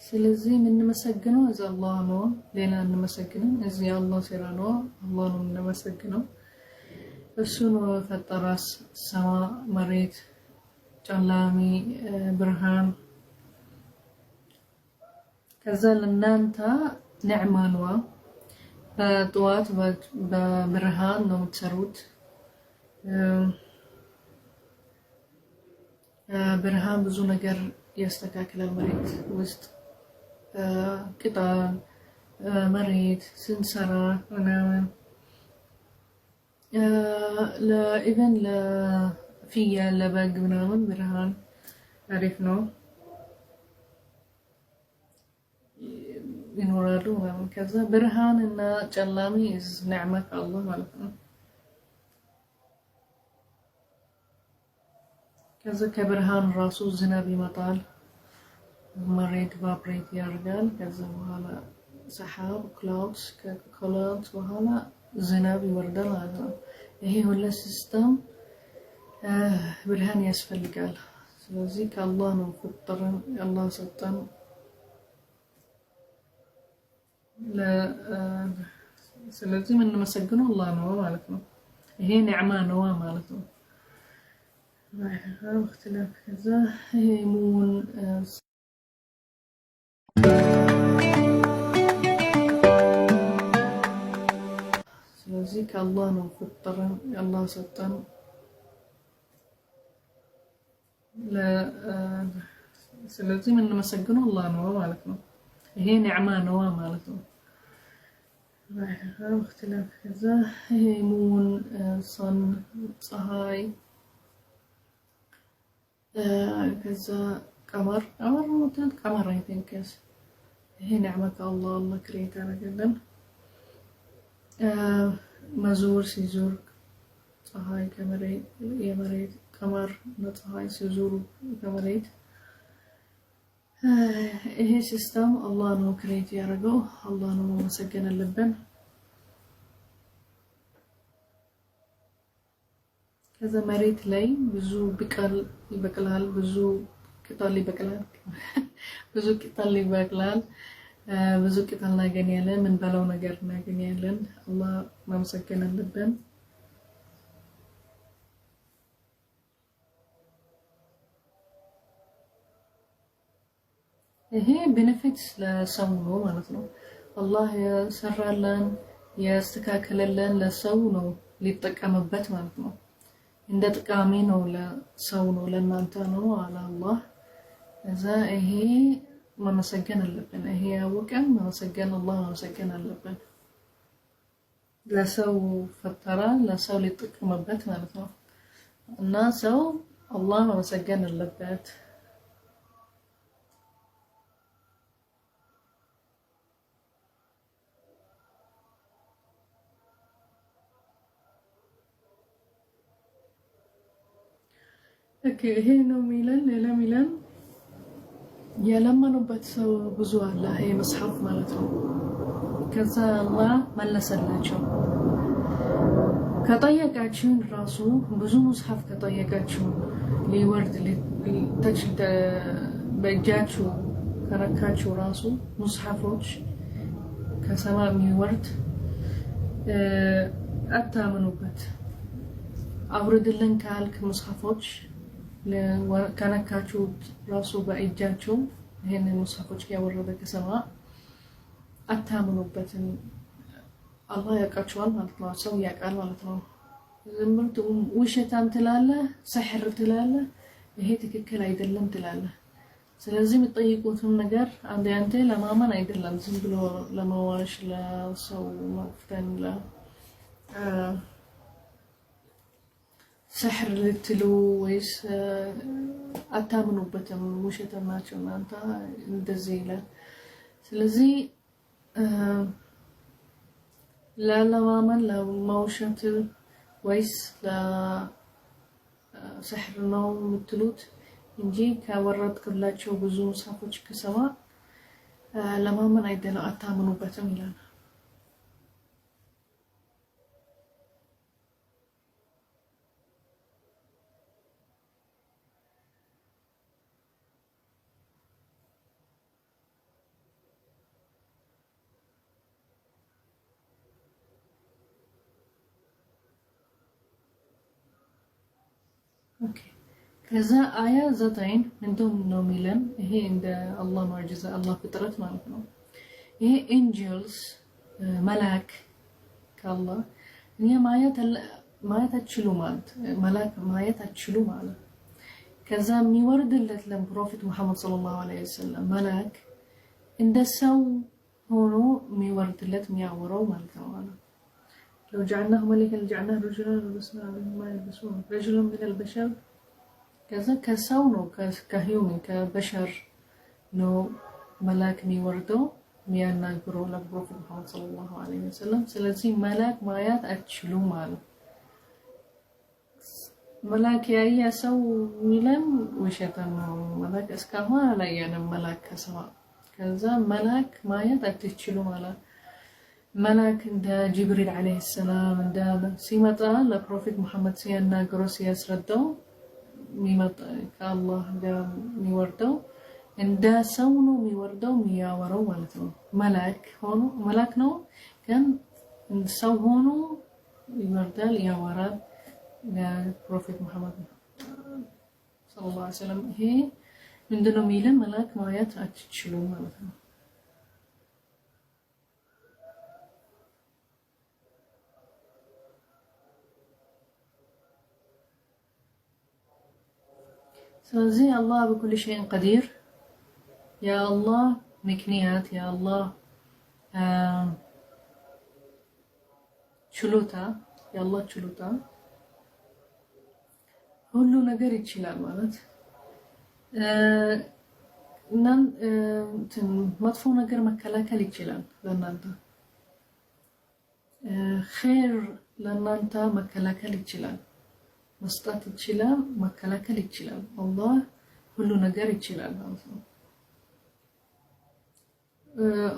ስለዚህ ምን መስገነው እዛ አላህ ነው ሌላ እንመስገነው እዚህ አላህ ስራ ነው አላህ ነው እንመስገነው እሱ ነው ፈጠራስ ሰማ መሬት ጨላሚ ብርሃን ከዛ ለእናንተ ኒዕማ ነዋ። በጠዋት በብርሃን ነው የምትሰሩት። ብርሃን ብዙ ነገር ያስተካክላል። መሬት ውስጥ ቅጠል መሬት ስንሰራ ምናምን ለኢቨን ለፍየል ለበግ ምናምን ብርሃን አሪፍ ነው ይኖራሉ ምናምን። ከዛ ብርሃን እና ጨላሚ ኒዕማ ከአላህ ማለት ነው። ከዛ ከብርሃን ራሱ ዝናብ ይመጣል፣ መሬት ቫብሬት ያደርጋል። ከዛ በኋላ ሰሓብ ክላውድስ ከክላውድስ በኋላ ዝናብ ይወርዳል ማለት ነው። ይሄ ሁሉ ሲስተም ብርሃን ያስፈልጋል። ስለዚህ ከአላህ ነው ፈጠረን፣ አላህ ሰጠን። ስለዚህ የምንመሰግነው አላህ ነው ማለት ነው። ይሄ ኒዕማ ነው ማለት ነው። اختلاف كذا يمون ስለዚህ ከአላህ ነው ፈጠረን፣ አላህ ሰጠን። ስለዚህ የምንመሰግነው አላህ ነው ማለት ነው። ይሄ ኒዕማ ነው ማለት ነው። اختلاف كذا يمون صن ፀሐይ ከዛ ቀመር አይ ቲንክ ይሄ ኒዕማ ከአላህ አላህ ክሬት አደረገልን። መዞር ሲዞር ፀሐይ ከመሬት የመሬት ቀመር ፀሐይ ሲዞሩ ከመሬት ይሄ ሲስተም አላህ ነው ክሬት ያደረገው። አላህ ነው መመስገን አለብን። ከዛ መሬት ላይ ብዙ ብቅል ይበቅላል፣ ብዙ ቅጠል ይበቅላል፣ ብዙ ቅጠል ይበቅላል፣ ብዙ ቅጠል እናገኛለን፣ ምን በለው ነገር እናገኛለን። አላህ ማመሰገን አለብን። ይሄ ቤኔፊትስ ለሰው ነው ማለት ነው። አላህ የሰራለን ያስተካከለለን ለሰው ነው ሊጠቀምበት ማለት ነው። እንደ ጥቃሚ ነው ለሰው ነው ለእናንተ ነው አለ አላህ። እዛ ይሄ ማመሰገን አለብን። ይሄ ያወቀን ማመሰገን አላህ ማመሰገን አለብን። ለሰው ፈጠራ ለሰው ሊጠቀምበት ማለት ነው። እና ሰው አላህ ማመሰገን አለበት። ይሄ ነው ሚለን ሌላ ሚለን የለመኑበት ሰው ብዙ አለ። ይሄ መጽሐፍ ማለት ነው። ከዛ አላህ መለሰላቸው። ከጠየቃችሁ ራሱ ብዙ መጽሐፍ ከጠየቃችሁ ሊወርድ ሊተችል በእጃችሁ ከረካችሁ ራሱ መጽሐፎች ከሰማይ የሚወርድ አታምኑበት። አውርድልን ካልክ መጽሐፎች ከነካችሁ ራሱ በእጃችሁ ይሄንን መጽሐፎች ያወረደ ከሰማይ አታምኑበትም። አላህ ያውቃችኋል ማለት ነው። ሰው ያውቃል ማለት ነው። ዝም ብሎ ውሸታም ትላለህ፣ ሰሕር ትላለህ፣ ይሄ ትክክል አይደለም ትላለህ። ስለዚህ የምትጠይቁትም ነገር አንተ ለማመን አይደለም፣ ዝም ብሎ ለማዋሽ ለሰው መፍተን ሰሕር ልትሉ ወይስ አታምኑበትም፣ ውሸታም ናቸው እናንተ እንደዚህ ይላል። ስለዚህ ለማመን ለማውሸት ወይስ ለሰሕር ነው የምትሉት እንጂ ከወረድክላቸው ብዙ መጽሐፎች ከሰማይ ለማመን አይደለም፣ አታምኑበትም ይላል። ከዛ አያ 9 እንደውም ነው የሚለን ይሄ እንደ አላህ ሙዕጂዛ አላህ ፍጥረት ማለት ነው። ይሄ ኤንጀልስ መላክ ከአላህ እኛ ማየት አትችሉ ማለት መላክ ማየት አትችሉ ማለት ከዛ የሚወርድለት ለፕሮፌት መሐመድ ሰለላሁ ዐለይሂ ወሰለም መላክ እንደ ሰው ሆኖ የሚወርድለት የሚያወራው ማለት ነው ማለት لو جعلناه ملكا لجعلناه رجلا ولبسنا عليهم ما يلبسون رجلا من البشر ከዛ ከሰው ነው ከሂውመን ከበሸር ነው መላክ የሚወርደው የሚያናግረው ለፕሮፌት መሐመድ ሰለላሁ ዐለይሂ ወሰለም ስለዚህ መላክ ማየት አትችሉም ማለት መላክ ያየ ሰው ሚለም ወሸተን ነው መላክ እስካሁን አላየንም መላክ ከሰው ከዛ መላክ ማየት አትችሉ ማለት መላክ እንደ ጅብሪል ዐለይሂ ሰላም እንደ ሲመጣ ለፕሮፌት መሐመድ ሲያናግረው ሲያስረዳው ሚመጣ ከአላህ ጋር የሚወርደው እንደ ሰው ነው የሚወርደው የሚያወራው ማለት ነው መላክ ነው ግን ሰው ሆኖ ይወርዳል ያወራል ለፕሮፌት መሐመድ ሰለላሁ ዐለይሂ ወሰለም ይሄ ምንድነው የሚለን መላክ ማየት አትችሉም ማለት ነው ስለዚህ አላህ በኩል شيء قدير يا الله ምክንያት يا الله ችሎታ يا الله ችሎታ ሁሉ ነገር ይችላል ማለት እናም መጥፎ ነገር መከላከል ይችላል ለናንተ ኸይር ለናንተ መከላከል ይችላል መስጠት ይችላል መከላከል ይችላል አላህ ሁሉ ነገር ይችላል ማለት ነው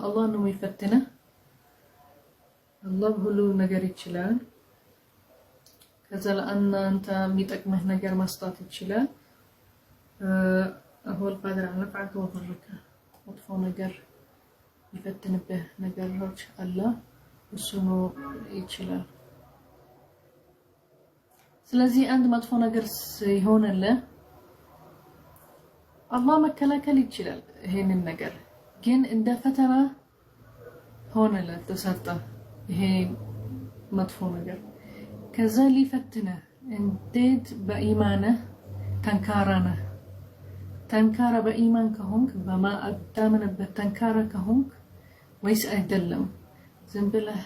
አላህ ነው የሚፈትነው አላህ ሁሉ ነገር ይችላል ከዛ ለአንተ የሚጠቅምህ ነገር መስጠት ይችላል هو القادر على نفعك وضرك መጥፎ ነገር ይፈትንብህ ነገሮች አላህ እሱ ነው ይችላል ስለዚህ አንድ መጥፎ ነገር ሲሆንልህ አላህ መከላከል ይችላል ይሄንን ነገር ግን እንደ ፈተና ሆነልህ ተሰጠ ይሄ መጥፎ ነገር ከዛ ሊፈትነህ እንዴት በኢማንህ ጠንካራ በኢማን ከሆንክ በማዳመንበት ጠንካራ ከሆንክ ወይስ አይደለም ዝም ብለህ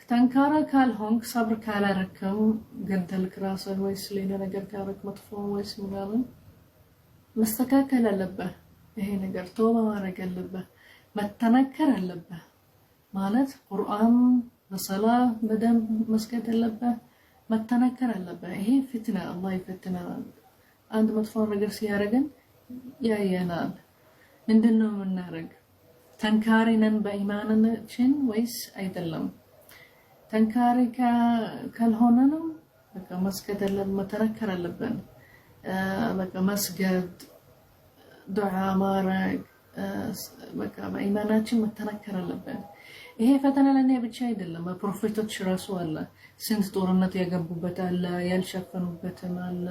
ጠንካራ ካልሆንክ ሰብር ካላረክም ገንተልክ ራስህ ወይስ ሌላ ነገር ካረክ መጥፎ ወይስ ምናምን መስተካከል አለበት ይሄ ነገር ተውባ ማድረግ አለበት መተናከር አለበት ማለት ቁርአን በሰላህ በደንብ መስገድ አለበት መተናከር አለበት ይሄ ፍትና አላህ ይፈትናል አንድ መጥፎ ነገር ሲያረጋን ያየናል ምንድነው የምናረግ ጠንካሪ ነን በኢማናችን ወይስ አይደለም ጠንካሪ ካልሆነንም በቃ መስገድ አለብን መተናከር አለብን በቃ መስገድ ዱዓ ማድረግ በቃ በኢማናችን መተናከር አለብን ይሄ ፈተና ለኛ ብቻ አይደለም ፕሮፌቶች ራሱ አለ ስንት ጦርነት ያገቡበት አለ ያልሸፈኑበት አለ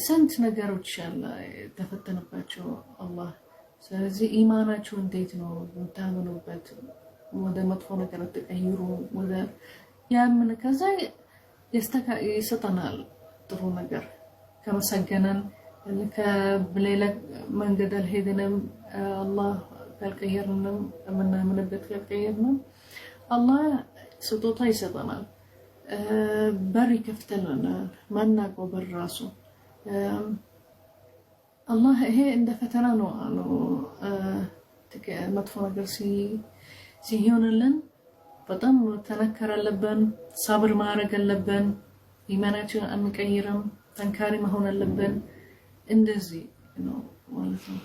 ስንት ነገሮች አለ ተፈተነባቸው አላህ ስለዚህ ኢማናቸው እንዴት ነው ታምኑበት ወደ መጥፎ ነገር ተቀይሩ ወደ ያምን ከዛ ይሰጠናል ጥሩ ነገር ከመሰገነን ከብሌላ መንገድ አልሄድንም አላህ ካልቀየርንም ምንበት ካልቀየርንም አላህ ስጦታ ይሰጠናል በር ይከፍተልናል ማናውቀው በር ራሱ አላህ ይሄ እንደ ፈተና ነው መጥፎ ነገር ሲሆንልን በጣም ተነከር አለብን ሰብር ማድረግ አለብን ኢማናችን አንቀይርም ጠንካሪ መሆን አለብን እንደዚህ ነው ማለት ነው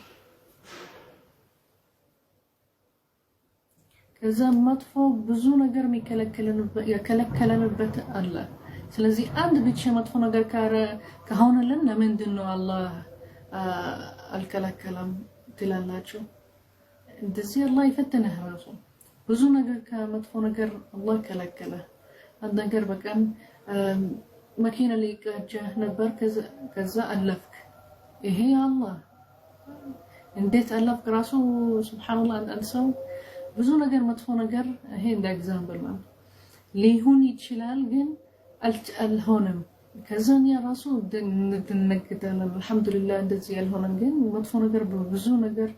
ከዛ መጥፎ ብዙ ነገር የሚከለከለንበት አለ ስለዚህ አንድ ብቻ መጥፎ ነገር ከሆነልን ለምንድን ነው አላህ አልከለከለም ትላላችሁ እንደዚህ አላህ ይፈትነህ ራሱ ብዙ ነገር ከመጥፎ ነገር አላህ ከለከለ አንድ ነገር በቀን መኪና ሊቀጀህ ነበር ከዛ አለፍክ ይሄ አላህ እንዴት አለፍክ ራሱ ሱብሃንአላህ አንድ ሰው ብዙ ነገር መጥፎ ነገር ይሄ እንደ ኤግዛምፕል ማለት ሊሆን ይችላል ግን አልሆነም ከዛን ያ ራሱ እንደነገደና አልহামዱሊላህ እንደዚህ ያልሆነም ግን መጥፎ ነገር ብዙ ነገር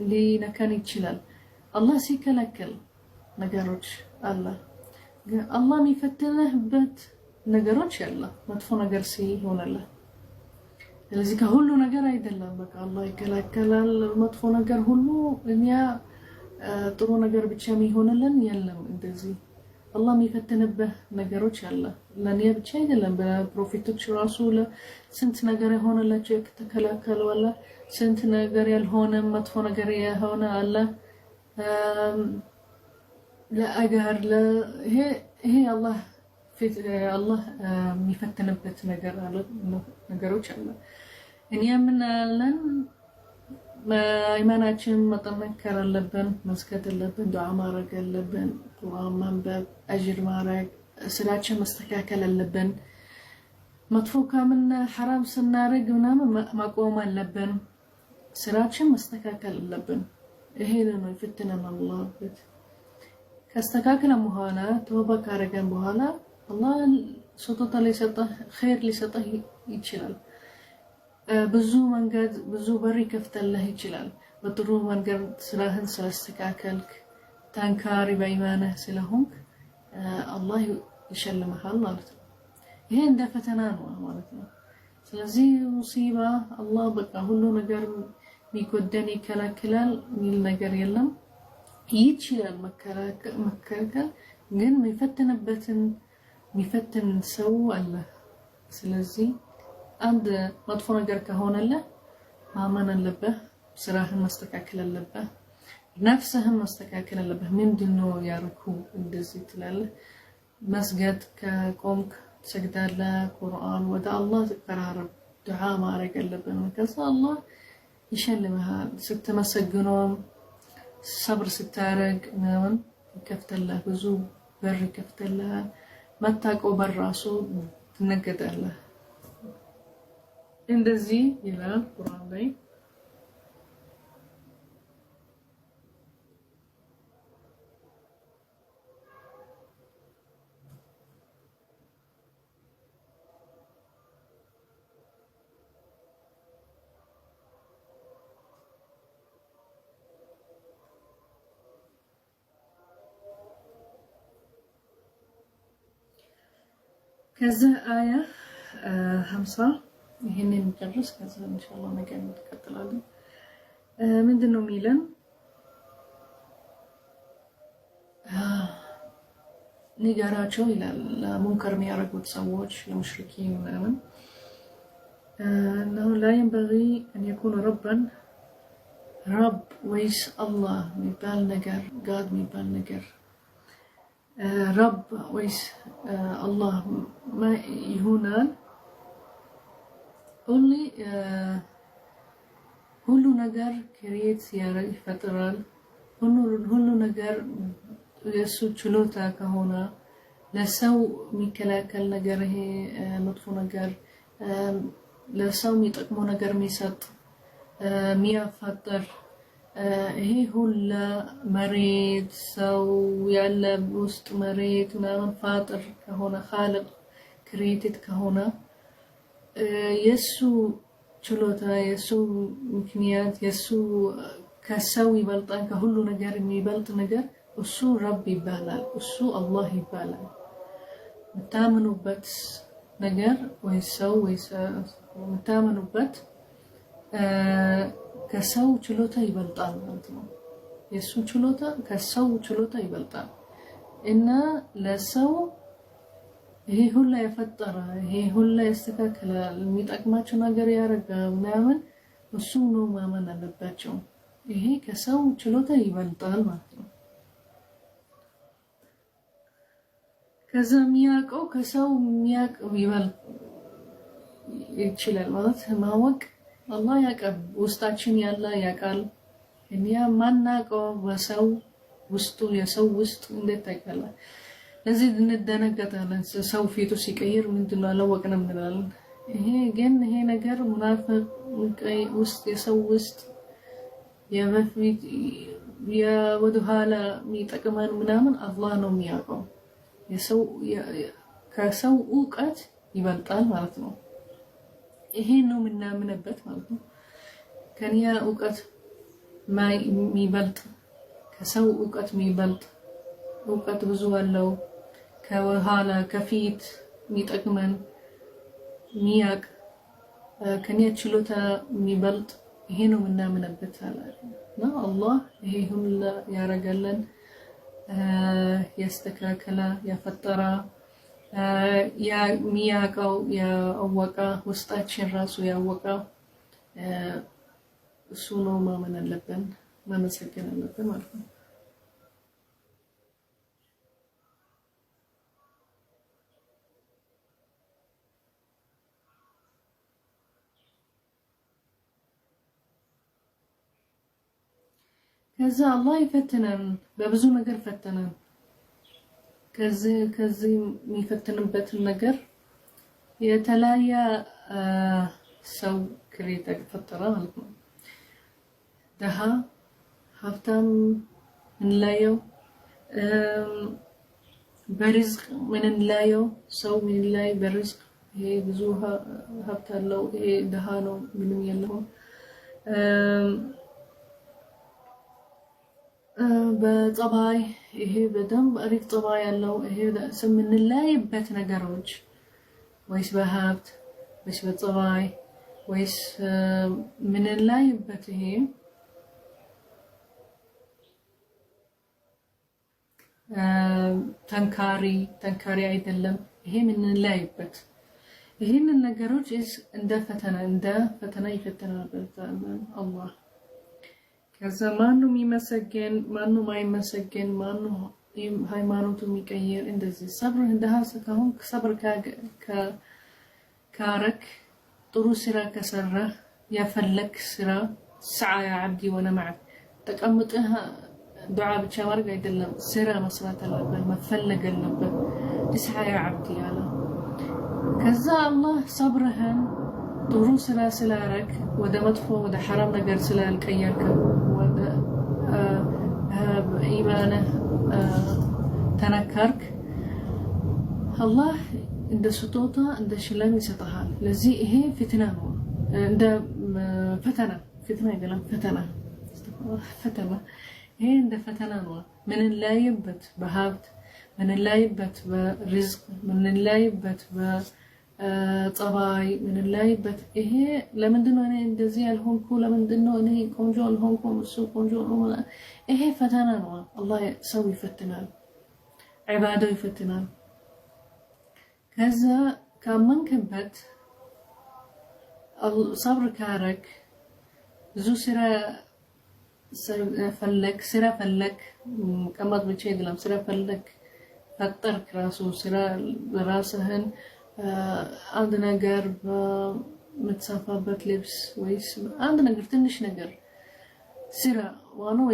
ሊነካን ይችላል አላህ ሲከለከል ነገሮች አላህ አላህ የሚፈትነህበት ነገሮች ያለ መጥፎ ነገር ሲሆንልህ ስለዚህ ከሁሉ ነገር አይደለም በቃ አላህ ይከለከላል መጥፎ ነገር ሁሉ እኛ ጥሩ ነገር ብቻ የሚሆንልን የለም እንደዚህ አላህ የሚፈትንበት ነገሮች አለ ለኔ ብቻ አይደለም በፕሮፌቶች ራሱ ለስንት ነገር የሆነላቸው ተከለከሉ አለ ስንት ነገር ያልሆነ መጥፎ ነገር የሆነ አለ ለአገር ይሄ አላህ የሚፈትንበት ነገር አለ ነገሮች አለ እኛ ምን አለን ኢማናችን መጠንከር አለብን መስከት አለብን ዱዓ ማድረግ አለብን ቁርአን ማንበብ አጅር ማድረግ ስራችን መስተካከል አለብን መጥፎ ካምን حرام ስናረግ ምናምን ማቆም አለብን ስራችን መስተካከል አለብን ይሄ ነው ይፈትነን አላህ ከስተካከለ በኋላ ተውባ ካረገን በኋላ አላህ ስጦታ ሊሰጥህ ኸይር ሊሰጥህ ይችላል ብዙ መንገድ ብዙ በር ይከፍተልህ ይችላል በጥሩ መንገድ ስራህን ስለስተካከልክ ታንካሪ በኢማንህ ስለሆንክ አላህ ይሸልምሃል ማለት ነው ይሄ እንደ ፈተና ነው ማለት ነው ስለዚህ ሙሲባ አላህ በቃ ሁሉ ነገር የሚጎደን ይከላከላል ሚል ነገር የለም ይችላል መከላከል ግን የሚፈትን ሰው አለ ስለዚህ አንድ መጥፎ ነገር ከሆነለ ማመን አለበት ስራህን ማስተካከል አለበት ነፍስህን ማስተካከል አለበት ምንድነው ያርኩ እንደዚህ ትላለህ መስገድ ከቆምክ ትሰግዳለህ ቁርአን ወደ አላህ ተቀራረብ ዱዓ ማድረግ አለብን ከዛ አላህ ይሸልምሃል ስትመሰግነው ሰብር ስታረግ ምናምን ይከፍተልህ ብዙ በር ይከፍተልህ መታቀው በራሱ ትነገዳለህ እንደዚህ ይላል ቁርአን ላይ كذا آية 50 ይሄንን እንጨርስ ከዛ ኢንሻአላህ ነገ እንቀጥላለን ምንድነው ሚለን ንገራቸው ይላል ሙንከር የሚያረጉት ሰዎች ለሙሽሪኪን ምናምን انه لا ينبغي ان يكون ربا رب ويس الله የሚባል ነገር ጋድ የሚባል ነገር رب ويس الله ما ይሆናል only ሁሉ ነገር ክሬት ያረግ ይፈጥራል ሁሉ ነገር የሱ ችሎታ ከሆነ ለሰው የሚከላከል ነገር ይሄ መጥፎ ነገር ለሰው የሚጠቅሙ ነገር የሚሰጥ የሚያፈጥር ይሄ ሁሉ መሬት ሰው ያለ ውስጥ መሬት ምናምን ፋጥር ከሆነ خالق ክሬትድ ከሆነ የሱ ችሎታ የሱ ምክንያት የሱ ከሰው ይበልጣል ከሁሉ ነገር የሚበልጥ ነገር እሱ ረብ ይባላል እሱ አላህ ይባላል መታመኑበት ነገር ወይ ሰው ወይ መታመኑበት ከሰው ችሎታ ይበልጣል ማለት ነው የሱ ችሎታ ከሰው ችሎታ ይበልጣል እና ለሰው ይሄ ሁሉ የፈጠረ ይሄ ሁሉ ያስተካክላል የሚጠቅማቸው ነገር ያረጋል ምናምን እሱ ነው ማመን አለባቸው ይሄ ከሰው ችሎታ ይበልጣል ማለት ነው ከዛ የሚያውቀው ከሰው የሚያውቀው ይበልጥ ይችላል ማለት ማወቅ አላህ ያውቃል ውስጣችን ያለ ያውቃል እኛ ማናውቀው በሰው ውስጡ የሰው ውስጥ እንዴት ታውቃለህ ለዚህ እንደነገጣለን ሰው ፊቱ ሲቀይር ምንድነው አላወቅንም እንላለን ይሄ ግን ይሄ ነገር ሙናፊቅ ውስጥ የሰው ውስጥ የበፊት የወደኋላ የሚጠቅመን ምናምን አላህ ነው የሚያውቀው የሰው ከሰው ዕውቀት ይበልጣል ማለት ነው ይሄ ነው ምናምንበት ማለት ነው ከኒያ ዕውቀት የሚበልጥ ከሰው ዕውቀት የሚበልጥ ዕውቀት ብዙ አለው ከኋላ ከፊት የሚጠቅመን ሚያቅ ከኒያ ችሎታ የሚበልጥ ይሄ ነው ምናምንበት አላለ አላህ ይሄ ሁሉ ያረጋለን ያስተካከለ ያፈጠራ የሚያውቀው ያወቀ ውስጣችን ራሱ ያወቀ እሱ ነው ማመን አለብን ማመሰገን አለብን ማለት ነው ከዛ አላህ ይፈትነን በብዙ ነገር ፈተነን ከዚህ የሚፈትንበት ነገር የተለያየ ሰው ክሬታ ፈጠረ ማለት ነው ደሃ ሀብታም እንላየው በርዝቅ ምን እንላየው ሰው ምን ላይ በርዝቅ ይሄ ብዙ ሀብት አለው ይሄ ደሃ ነው ምንም የለው በጸባይ ይሄ በደንብ አሪፍ ጸባይ ያለው ይሄ ስምንላይበት ነገሮች ወይስ በሀብት ወይስ በጸባይ ወይስ ምንላይበት ይሄ ተንካሪ አይደለም ይሄ ምንላይበት ይሄንን ነገሮች እንደ ፈተና ይፈተናል አላህ ከዛ ማንንም ይመሰገን ማንንም አይመሰገን ማንንም ሃይማኖቱ የሚቀየር እንደዚህ ሰብር እንደሃስ ከሆነ ሰብር ካረክ ጥሩ ስራ ከሰራ ያፈለክ ስራ ሰዓያ عبدي وانا معك ተቀምጠህ ዱዓ ብቻ ማድረግ አይደለም ስራ መስራት አለበት መፈለግ አለበት ሰዓያ عبدي ያለ ከዛ አላህ ሰብርህን ጥሩ ስራ ስላረክ ወደ መጥፎ ወደ حرام ነገር ስላልቀየርክ ወደ ኢማንህ ተነከርክ አላህ እንደ ስጦታ እንደ ሽለም ይሰጣል ለዚህ ይሄ ፍትና ነው እንደ ፈተና ይደለም ፈተና ይሄ እንደ ፈተና ነው ምን ላይበት በሀብት ምን ላይበት በርዝቅ ምን ላይበት ጸባይ ምን ላይበት ይሄ ለምንድነው እኔ እንደዚህ ያልሆንኩ ለምንድነው እኔ ቆንጆ አልሆንኩ እሱ ቆንጆ ነው ይሄ ፈተና ነው አላህ ሰው ይፈትናል ዒባዳው ይፈትናል ከዛ ካመንክበት صبر ካረክ ብዙ ስራ ፈለክ ቀማጥ ብቻ አይደለም ስራ ፈለክ ፈጠርክ ራሱ ስራ ራስህን አንድ ነገር በመተሳፋበት ልብስ ወይስ አንድ ነገር ትንሽ ነገር ስራ ዋናው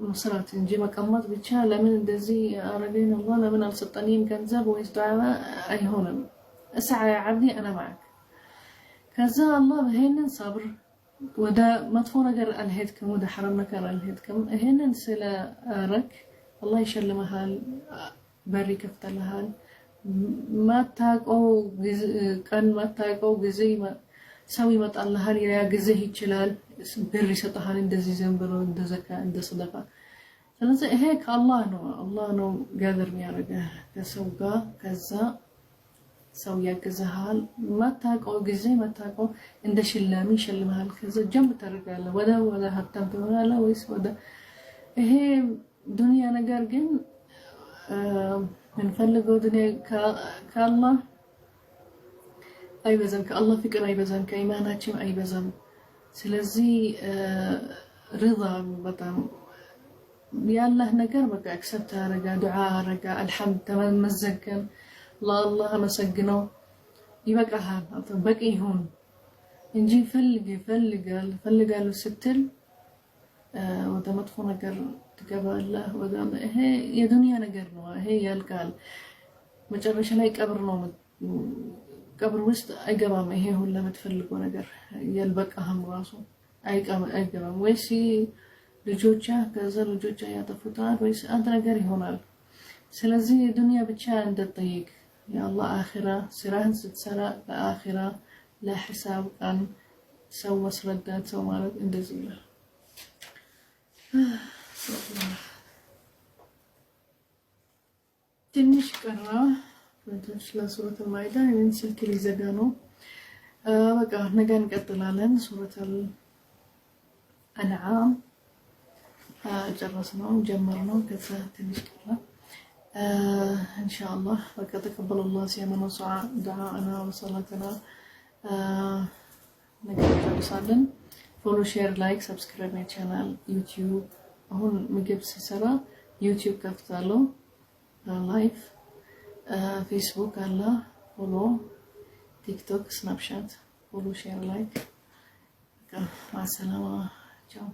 መስራት እንጂ መቀማጥ ብቻ ለምን እንደዚህ አረገኝ አላህ ለምን አልሰጠኝም ገንዘብ ወይስ ዱዓ አይሆንም اسعى يا عبدي انا معك ከዛ አላህ በሄንን ሰብር ወደ መጥፎ ነገር አልሄድክም ወደ حرام ነገር አልሄድክም ይሄንን ስለአረክ አላህ ይሸልምሃል በር ይከፍትልሃል ማታቀው ቀን ማታቀው ጊዜ ሰው ይመጣልሃል ያ ጊዜ ይችላል ብር ይሰጣል እንደዚህ ዘንብሮ እንደ ዘካ እንደ ሰደቃ ስለዚህ ይሄ ከአላህ ነው አላህ ነው ጋደር የሚያደርገው ከሰው ጋር ከዛ ሰው ያገዛሃል ማታቀው ጊዜ ማታቀው እንደ ሽላሚ ይሸልምሃል ከዛ ጀምብ ታደርጋለህ ወደ ሀብታም ትሆናለህ ወይስ ወደ ይሄ ዱንያ ነገር ግን ምንፈልገው ዱንያ ከአላህ አይበዛም ከአላህ ፍቅር አይበዛም ከኢማናችን አይበዛም ስለዚህ رضا በጣም ያላህ ነገር በቃ አክሰፕት አረጋ ዱዓ አረጋ አልሐምድ ተመዘገን ለአላህ መስግነው ይበቃሃል በቂ ይሁን እንጂ ፈልጋል ስትል ወደ መጥፎ ነገር ትገባለህ ወደ ይሄ የዱንያ ነገር ነው ይሄ ያልቃል መጨረሻ ላይ ቀብር ውስጥ አይገባም። ይሄ ሁሉ ለምትፈልገው ነገር ያልበቃህም ራሱ አይገባም። ወይስ ልጆቿ ከዛ ልጆቿ ያጠፉታል ወይስ አንተ ነገር ይሆናል። ስለዚህ ዱንያ ብቻ እንደጠይቅ የአላህ አኺራ ስራህን ስትሰራ በአኺራ ለሂሳብ ቀን ሰው ወስረዳት ሰው ማለት እንደዚህ ይላል። ትንሽ ቀራ ወንቶች ለሱረቱ ማኢዳ ይህን ስልክ ሊዘጋ ነው። በቃ ነገ እንቀጥላለን። ሱረቱ አንዓም ጨረስነው ጀመርነው ከዛ ትንሽ ቀራ ኢንሻአላህ። በቃ ተቀበለ الله ሲያመኑ دعاءنا وصلاتنا ነገ እንጨርሳለን። ፎሎ ሼር ላይክ ሰብስክራይብ ማይ ቻናል ዩቲዩብ አሁን ምግብ ሲሰራ ዩቲዩብ ከፍታለሁ ላይቭ ፌስቡክ አለ ፎሎ ቲክቶክ ስናፕቻት ፎሎ ሼር ላይክ ማሰላማ ቻው